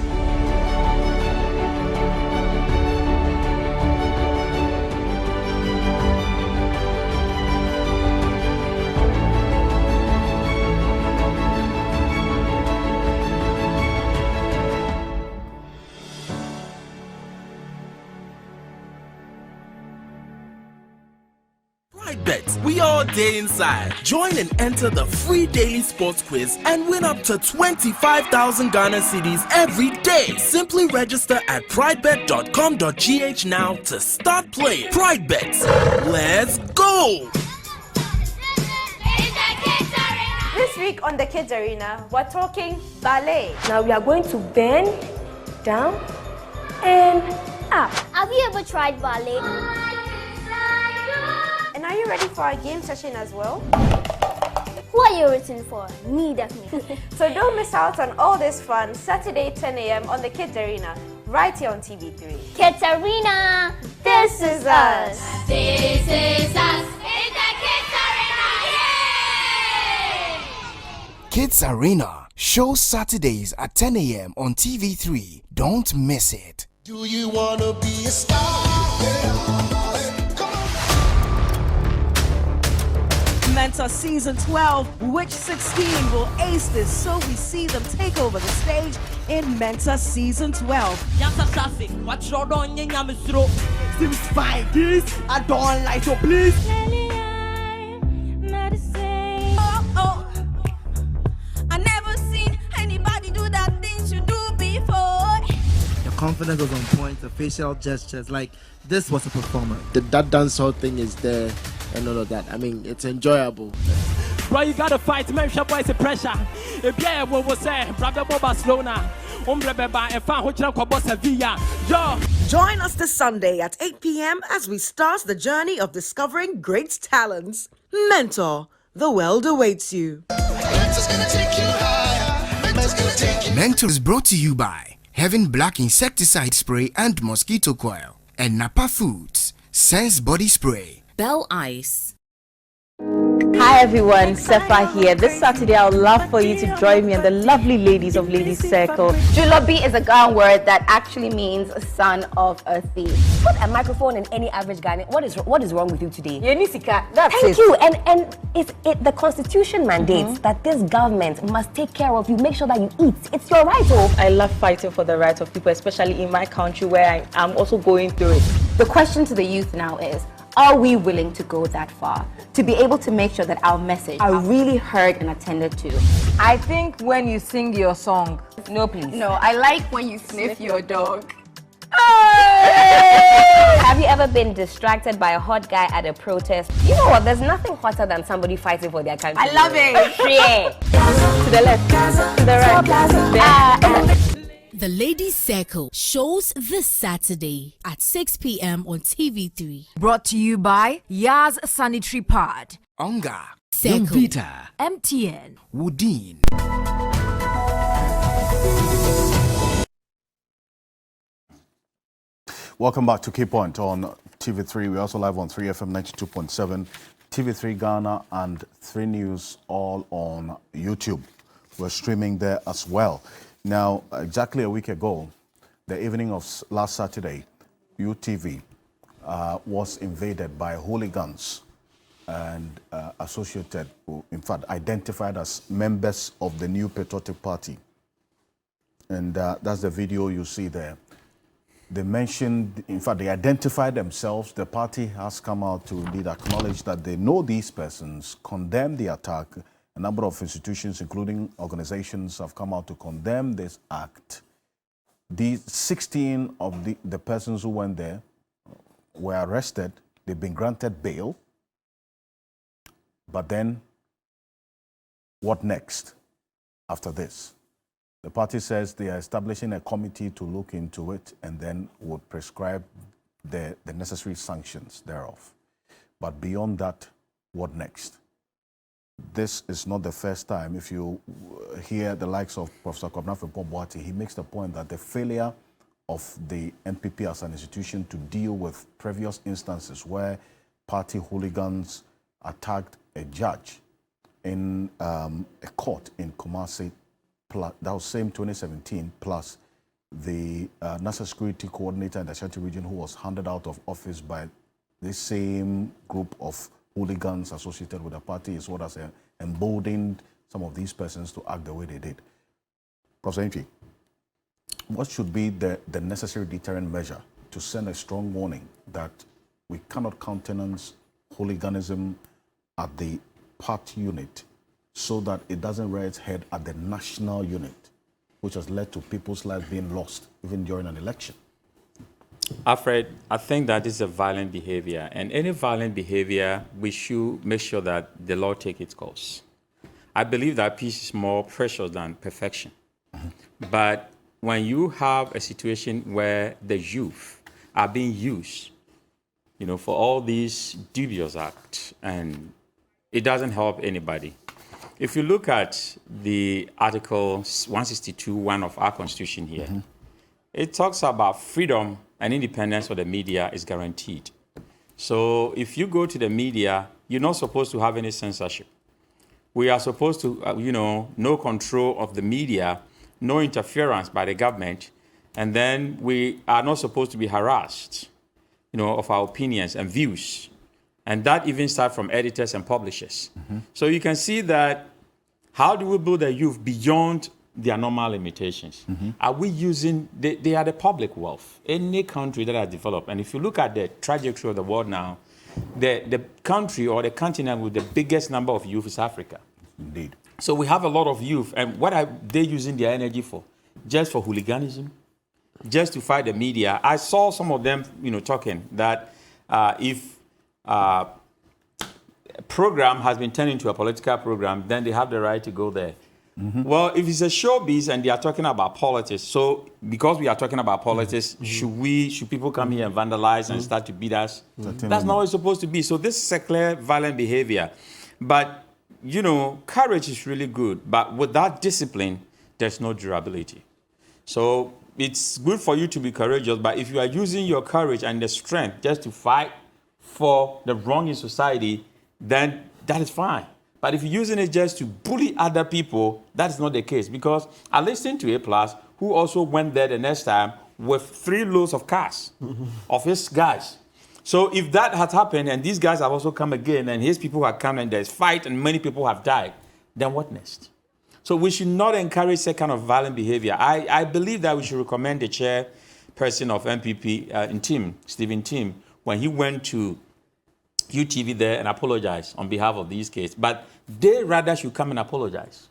Bet, we all day inside. Join and enter the free daily sports quiz and win up to 25,000 Ghana cedis every day. Simply register at pridebet.com.gh now to start playing. PrideBet, let's go! This week on the Kids Arena, we're talking ballet. Now we are going to bend, down, and up. Have you ever tried ballet? And are you ready for our game session as well? Who are you written for? Me, definitely. So don't miss out on all this fun Saturday 10 a.m. on the Kids Arena, right here on TV3. Kids Arena, this is us. This is us. It's the Kids Arena. Yay! Kids Arena shows Saturdays at 10 a.m. on TV3. Don't miss it. Do you wanna be a star? Mentor Season 12, which 16 will ace this, so we see them take over the stage in Mentor Season 12. What's your don seems fine, this I don't like so please. I never seen anybody do that thing you do before. Your confidence was on point, the facial gestures, like this was a performer. That dancehall thing is there and all of that. I mean, it's enjoyable. Bro, you gotta fight, man. Show boys the pressure. If yeah, what was say, brother Barcelona. Join us this Sunday at 8 p.m. as we start the journey of discovering great talents. Mentor, the world awaits you. Mentor is brought to you by Heaven Black Insecticide Spray and Mosquito Coil and Dapaah Foods Sense Body Spray. Bell Ice. Hi everyone, Sefa here. This Saturday I would love for you to join me and the lovely ladies of Ladies Circle. Julabi is a Ghanaian word that actually means son of a thief. Put a microphone in any average Ghanaian. What is wrong with you today? That's Thank it. you. And the constitution mandates that this government must take care of you, make sure that you eat. It's your right. Oh, I love fighting for the rights of people, especially in my country where I'm also going through it. The question to the youth now is, are we willing to go that far to be able to make sure that our message are really heard and attended to? I think when you sing your song. No, please. No, I like when you sniff your dog. Have you ever been distracted by a hot guy at a protest? You know what? There's nothing hotter than somebody fighting for their country. I love it. Yeah. To the left, to the right. The Ladies Circle shows this Saturday at 6 p.m. on TV3. Brought to you by Yaz Sanitary Pad, Onga, Circle, Vita, MTN, Woodin. Welcome back to Key Point on TV3. We're also live on 3FM 92.7, TV3 Ghana, and 3 News, all on YouTube. We're streaming there as well. Now, exactly a week ago, the evening of last Saturday, UTV was invaded by hooligans and associated, in fact, identified as members of the New Patriotic Party. And that's the video you see there. They mentioned, in fact, they identified themselves. The party has come out to indeed acknowledge that they know these persons, condemn the attack. A number of institutions, including organizations, have come out to condemn this act. These 16 of the persons who went there were arrested. They've been granted bail. But then, what next after this? The party says they are establishing a committee to look into it and then would prescribe the necessary sanctions thereof. But beyond that, what next? This is not the first time. If you hear the likes of Professor Kwabena Frimpong-Boateng, he makes the point that the failure of the NPP as an institution to deal with previous instances where party hooligans attacked a judge in a court in Kumasi, plus, that was same 2017, plus the national security coordinator in the Ashanti region who was handed out of office by the same group of hooligans associated with the party is what has emboldened some of these persons to act the way they did. Professor Nchi, what should be the necessary deterrent measure to send a strong warning that we cannot countenance hooliganism at the party unit so that it doesn't rear its head at the national unit, which has led to people's lives being lost even during an election? Alfred, I think that is a violent behavior, and any violent behavior, we should make sure that the law take its course. I believe that peace is more precious than perfection. But when you have a situation where the youth are being used, for all these dubious acts, and it doesn't help anybody. If you look at the Article 162(1) of our Constitution here, it talks about freedom and independence of the media is guaranteed. So if you go to the media, you're not supposed to have any censorship. We are supposed to, no control of the media, no interference by the government, and then we are not supposed to be harassed, of our opinions and views. And that even starts from editors and publishers. So you can see that, how do we build the youth beyond their normal limitations? Are we using, they are the public wealth. Any country that has developed, and if you look at the trajectory of the world now, the country or the continent with the biggest number of youth is Africa. Indeed. So we have a lot of youth, and what are they using their energy for? Just for hooliganism? Just to fight the media? I saw some of them, talking that if a program has been turned into a political program, then they have the right to go there. Well, if it's a showbiz and they are talking about politics, so because we are talking about politics, should people come here and vandalize and start to beat us? That's not what it's supposed to be. So this is a clear violent behavior. But, courage is really good. But without discipline, there's no durability. So it's good for you to be courageous, but if you are using your courage and the strength just to fight for the wrong in society, then that is fine. But if you're using it just to bully other people, that's not the case. Because I listened to A+, who also went there the next time with 3 loads of cars of his guys. So if that had happened and these guys have also come again and his people have come and there's fight and many people have died, then what next? So we should not encourage that kind of violent behavior. I believe that we should recommend the chairperson of MPP in Tim, Stephen Tim, when he went to UTV there and apologize on behalf of these cases. But they rather should come and apologize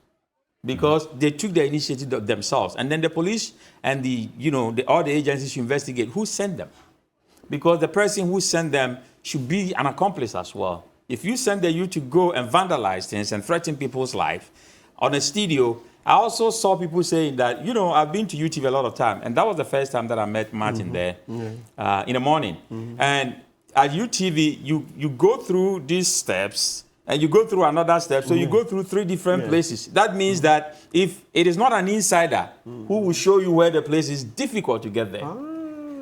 because they took the initiative themselves. And then the police and all the agencies should investigate who sent them. Because the person who sent them should be an accomplice as well. If you send the youth to go and vandalize things and threaten people's life on a studio, I also saw people saying that, I've been to UTV a lot of time. And that was the first time that I met Martin there in the morning. And at UTV, you go through these steps and you go through another step. So you go through 3 different places. That means that if it is not an insider who will show you where the place is, difficult to get there.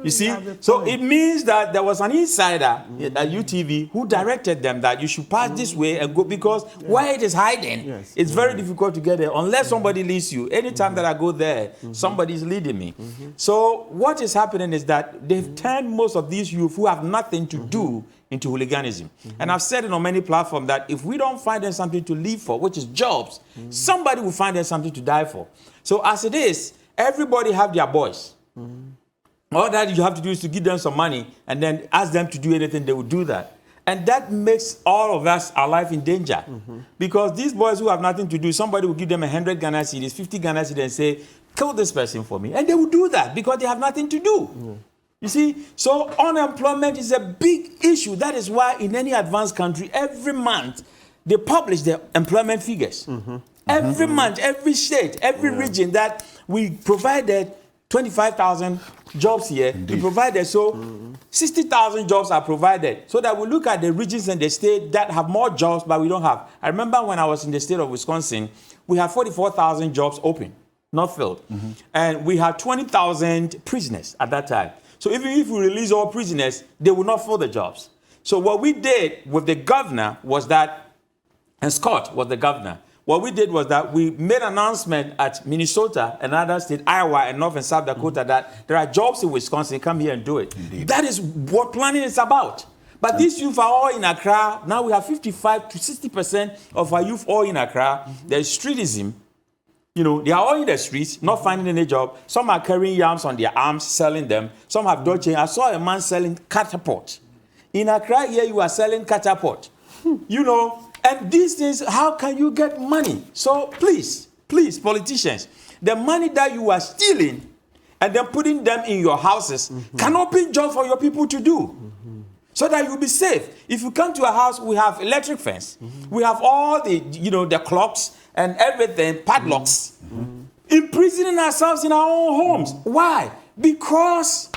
You see? So it means that there was an insider at UTV who directed them that you should pass this way and go, because where it is hiding, it's very difficult to get there unless somebody leads you. Anytime that I go there, somebody is leading me. So what is happening is that they've turned most of these youth who have nothing to do into hooliganism. And I've said it on many platforms that if we don't find them something to live for, which is jobs, somebody will find them something to die for. So as it is, everybody have their boys. All that you have to do is to give them some money and then ask them to do anything, they will do that. And that makes all of us, our life in danger. Because these boys who have nothing to do, somebody will give them 100 Ghana cedis, 50 Ghana cedis and say, kill this person for me. And they will do that because they have nothing to do. You see? So unemployment is a big issue. That is why in any advanced country, every month, they publish their employment figures. Every month, every state, every region that we provided 25,000 jobs here. We provided, so 60,000 jobs are provided. So that we look at the regions and the state that have more jobs, but we don't have. I remember when I was in the state of Wisconsin, we had 44,000 jobs open, not filled. And we had 20,000 prisoners at that time. So even if we release all prisoners, they will not fill the jobs. So what we did with the governor was that, and Scott was the governor, what we did was that we made an announcement at Minnesota and other states, Iowa and North and South Dakota, that there are jobs in Wisconsin, come here and do it. That is what planning is about. But these youth are all in Accra. Now we have 55 to 60% of our youth all in Accra. There's streetism. They are all in the streets, not finding any job. Some are carrying yams on their arms, selling them. Some have Dolce. I saw a man selling catapults. In Accra here, you are selling catapult. You know, and these things, how can you get money? So please, politicians, the money that you are stealing and then putting them in your houses can open jobs for your people to do. So that you'll be safe. If you come to a house, we have electric fence. We have all the, the clocks and everything, padlocks. Imprisoning ourselves in our own homes. Why? Because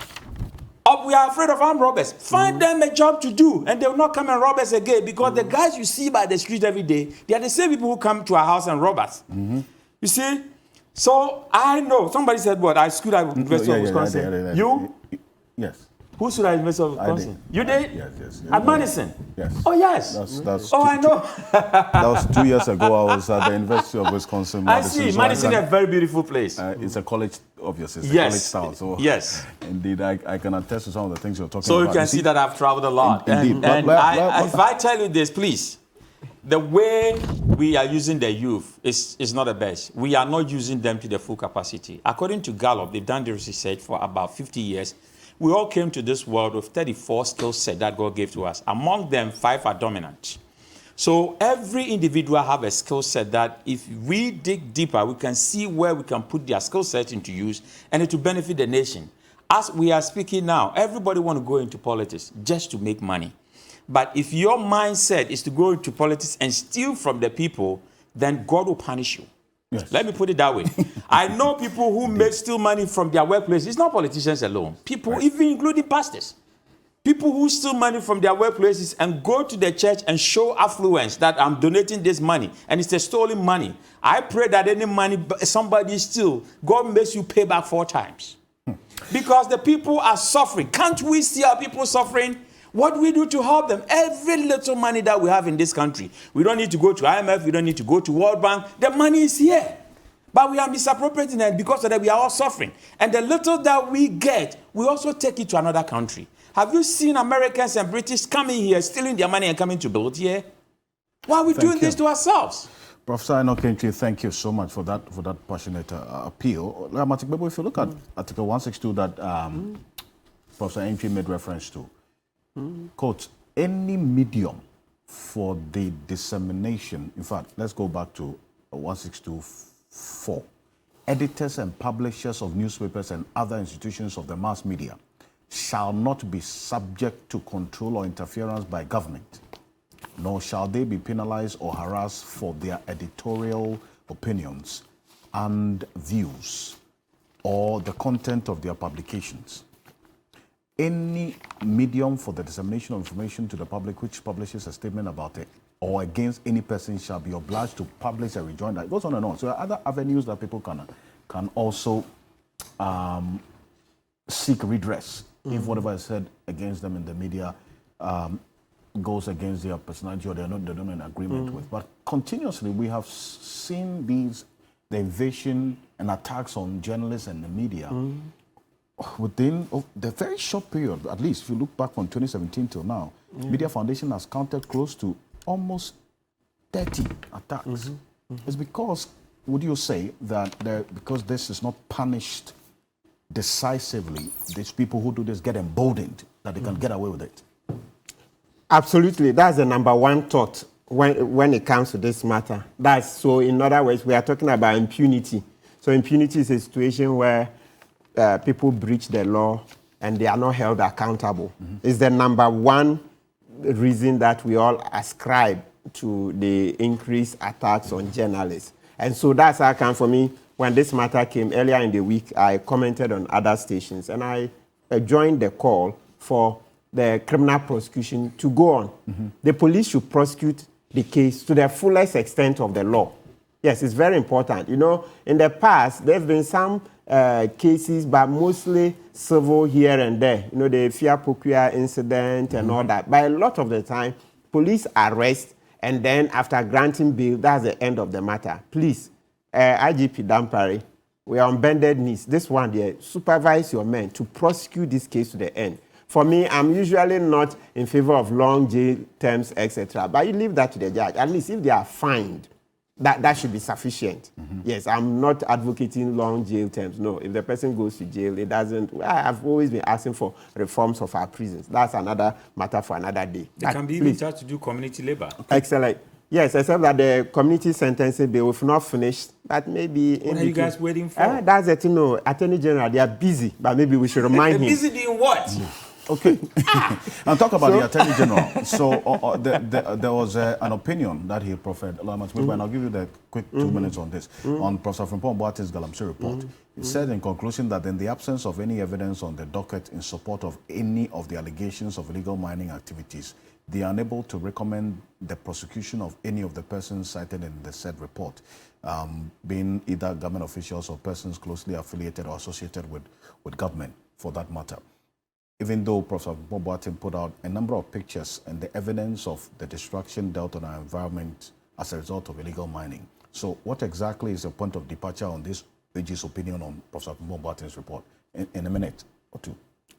we are afraid of armed robbers. Find them a job to do, and they will not come and rob us again. Because the guys you see by the street every day, they are the same people who come to our house and rob us. You see? So I know. Somebody said what? I schooled at University of Wisconsin. You? Yes. Who stood at University of Wisconsin? You did? Yes. At Madison? Yes. Oh, yes. I know. That was 2 years ago. I was at the University of Wisconsin. Madison. I see. Madison is a very beautiful place. It's a college, obviously. It's a college town. So yes. Indeed, I can attest to some of the things you're talking about. So you can see that I've traveled a lot. Indeed. If I tell you this, please, the way we are using the youth is not the best. We are not using them to the full capacity. According to Gallup, they've done this research for about 50 years. We all came to this world with 34 skill sets that God gave to us. Among them, 5 are dominant. So every individual have a skill set that if we dig deeper, we can see where we can put their skill set into use and it will benefit the nation. As we are speaking now, everybody want to go into politics just to make money. But if your mindset is to go into politics and steal from the people, then God will punish you. Yes. Let me put it that way. I know people who steal money from their workplace. It's not politicians alone. People, even including pastors. People who steal money from their workplaces and go to the church and show affluence that I'm donating this money and it's a stolen money. I pray that any money somebody steals, God makes you pay back 4 times. Because the people are suffering. Can't we see our people suffering? What do we do to help them? Every little money that we have in this country, we don't need to go to IMF, we don't need to go to World Bank. The money is here. But we are misappropriating it because of that we are all suffering. And the little that we get, we also take it to another country. Have you seen Americans and British coming here, stealing their money and coming to build here? Why are we doing this to ourselves? Professor Enokenchi, thank you so much for that passionate appeal. If you look at Article 162 that Professor Enchi made reference to, quote, any medium for the dissemination, in fact, let's go back to 162.4. Editors and publishers of newspapers and other institutions of the mass media shall not be subject to control or interference by government, nor shall they be penalized or harassed for their editorial opinions and views or the content of their publications. Any medium for the dissemination of information to the public which publishes a statement about it or against any person shall be obliged to publish a rejoinder. It goes on and on. So there are other avenues that people can also seek redress if whatever is said against them in the media goes against their personality or they're not in agreement with. But continuously we have seen the invasion and attacks on journalists and the media within the very short period, at least if you look back from 2017 till now, Media Foundation has counted close to almost 30 attacks. It's because, would you say that because this is not punished decisively, these people who do this get emboldened that they can get away with it? Absolutely. That's the number one thought when it comes to this matter. So in other words, we are talking about impunity. So impunity is a situation where people breach the law and they are not held accountable. It's the number one reason that we all ascribe to the increased attacks on journalists. And so that's how come for me, when this matter came earlier in the week, I commented on other stations and I joined the call for the criminal prosecution to go on. The police should prosecute the case to the fullest extent of the law. Yes, it's very important. You know, in the past, there have been some cases, but mostly civil here and there. You know, the Fia Pokuya incident and all that. But a lot of the time, police arrest, and then after granting bail, that's the end of the matter. Please, IGP Dapaah, we are on bended knees. This one there, supervise your men to prosecute this case to the end. For me, I'm usually not in favor of long jail terms, etc. But you leave that to the judge. At least if they are fined, that should be sufficient. Yes, I'm not advocating long jail terms. No, if the person goes to jail, it doesn't. I've always been asking for reforms of our prisons. That's another matter for another day. They can be even charged to do community labor. Excellent. Yes, except that the community sentencing bill will not finish, but maybe... What are you guys waiting for? That's the thing, no. Attorney General, they are busy, but maybe we should remind him. They're busy doing what? Okay. Now talk about the Attorney General. So there was an opinion that he proffered, and I'll give you the quick 2 minutes on this, on Professor Frimpong Boateng's Galamsey report. He said in conclusion that in the absence of any evidence on the docket in support of any of the allegations of illegal mining activities, they are unable to recommend the prosecution of any of the persons cited in the said report, being either government officials or persons closely affiliated or associated with government, for that matter. Even though Professor Boateng put out a number of pictures and the evidence of the destruction dealt on our environment as a result of illegal mining. So what exactly is the point of departure on this AG's opinion on Professor Boateng's report? In a minute or two.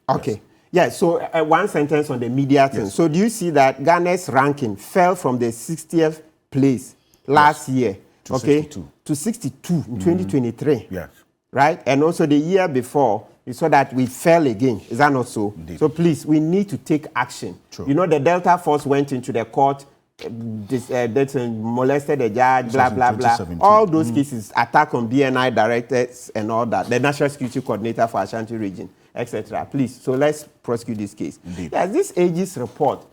Okay. Yes. Yeah, so one sentence on the media thing. Yes. So do you see that Ghana's ranking fell from the 60th place last year, to 62. To 62 in 2023? Yes. Right? And also the year before, you saw that we fell again. Is that not so? Indeed. So please, we need to take action. True. You know, the Delta Force went into the court, molested a judge, blah, blah, blah. All those cases, attack on BNI directors and all that, the National Security Coordinator for Ashanti Region, etc. Please, so let's prosecute this case. Indeed. Yes, this AG's report,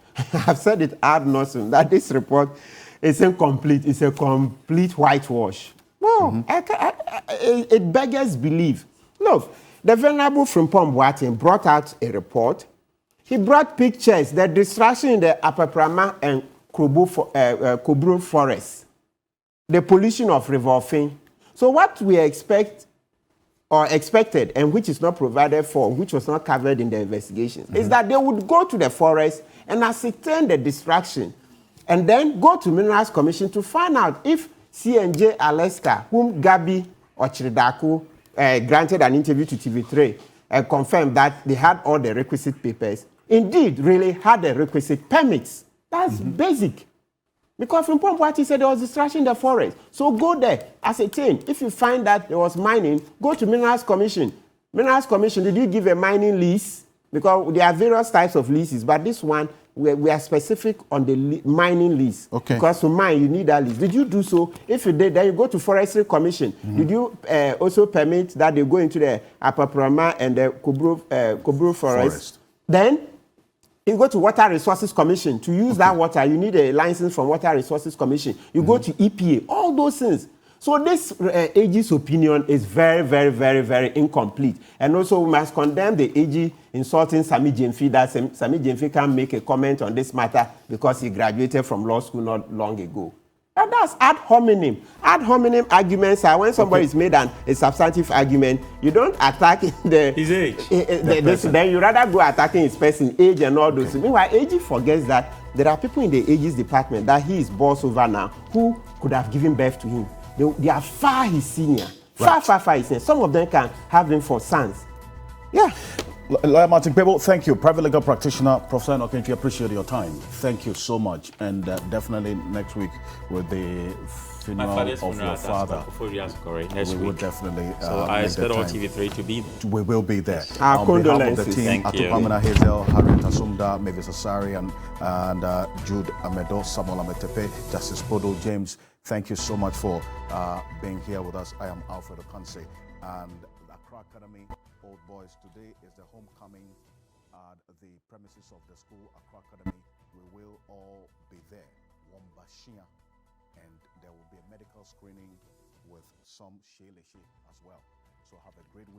I've said it ad nauseum, that this report is incomplete. It's a complete whitewash. Well, it beggars belief. Look, the Venerable Frimpong Boateng brought out a report. He brought pictures, the destruction in the Apaprama and Kobro forest, the pollution of River Ofin. So what we expected, and which is not provided for, which was not covered in the investigation, is that they would go to the forest and ascertain the destruction, and then go to Minerals Commission to find out if CNJ Alaska, whom Gabi Ochiridaku granted an interview to TV3 and confirmed that they had all the requisite papers, indeed really had the requisite permits. That's basic. Because Frimpong Boateng said there was destruction in the forest. So go there, ascertain. If you find that there was mining, go to Minerals Commission. Minerals Commission, did you give a mining lease? Because there are various types of leases, but this one, we are specific on the mining lease. Okay. Because to mine, you need that lease. Did you do so? If you did, then you go to Forestry Commission. Did you also permit that they go into the Apaprama and the Kobro forest? Then you go to Water Resources Commission. To use that water, you need a license from Water Resources Commission. You go to EPA, all those things. So this AG's opinion is very, very, very, very incomplete. And also we must condemn the AG insulting Sami Gyamfi, that Sami Gyamfi can make a comment on this matter because he graduated from law school not long ago. And that's ad hominem. Ad hominem arguments are when somebody is made a substantive argument, you don't attack his age. Then you rather go attacking his person, age and all those. Meanwhile, AG forgets that there are people in the AG's department that he is boss over now who could have given birth to him. They are far his senior. Far his senior. Some of them can have him for sons. Yeah. Lawyer Martin Pebo, thank you. Private legal practitioner, Professor Enokenchi, appreciate your time. Thank you so much. And definitely next week with the funeral of your father. Next we week. will definitely. So I expect all TV3 to be there. We will be there. Our condolences. On behalf of the team, Atupamina Hazel, Harriet Asumda, Mavis Asari, and Jude Amedo, Samuel Ametepe, Justice Bodo, James. Thank you so much for being here with us. I am Alfred Okanse, and Accra Academy Old Boys. Today is the homecoming at the premises of the school, Accra Academy. We will all be there. Wombashia, and there will be a medical screening with some Sheleshi as well. So have a great week.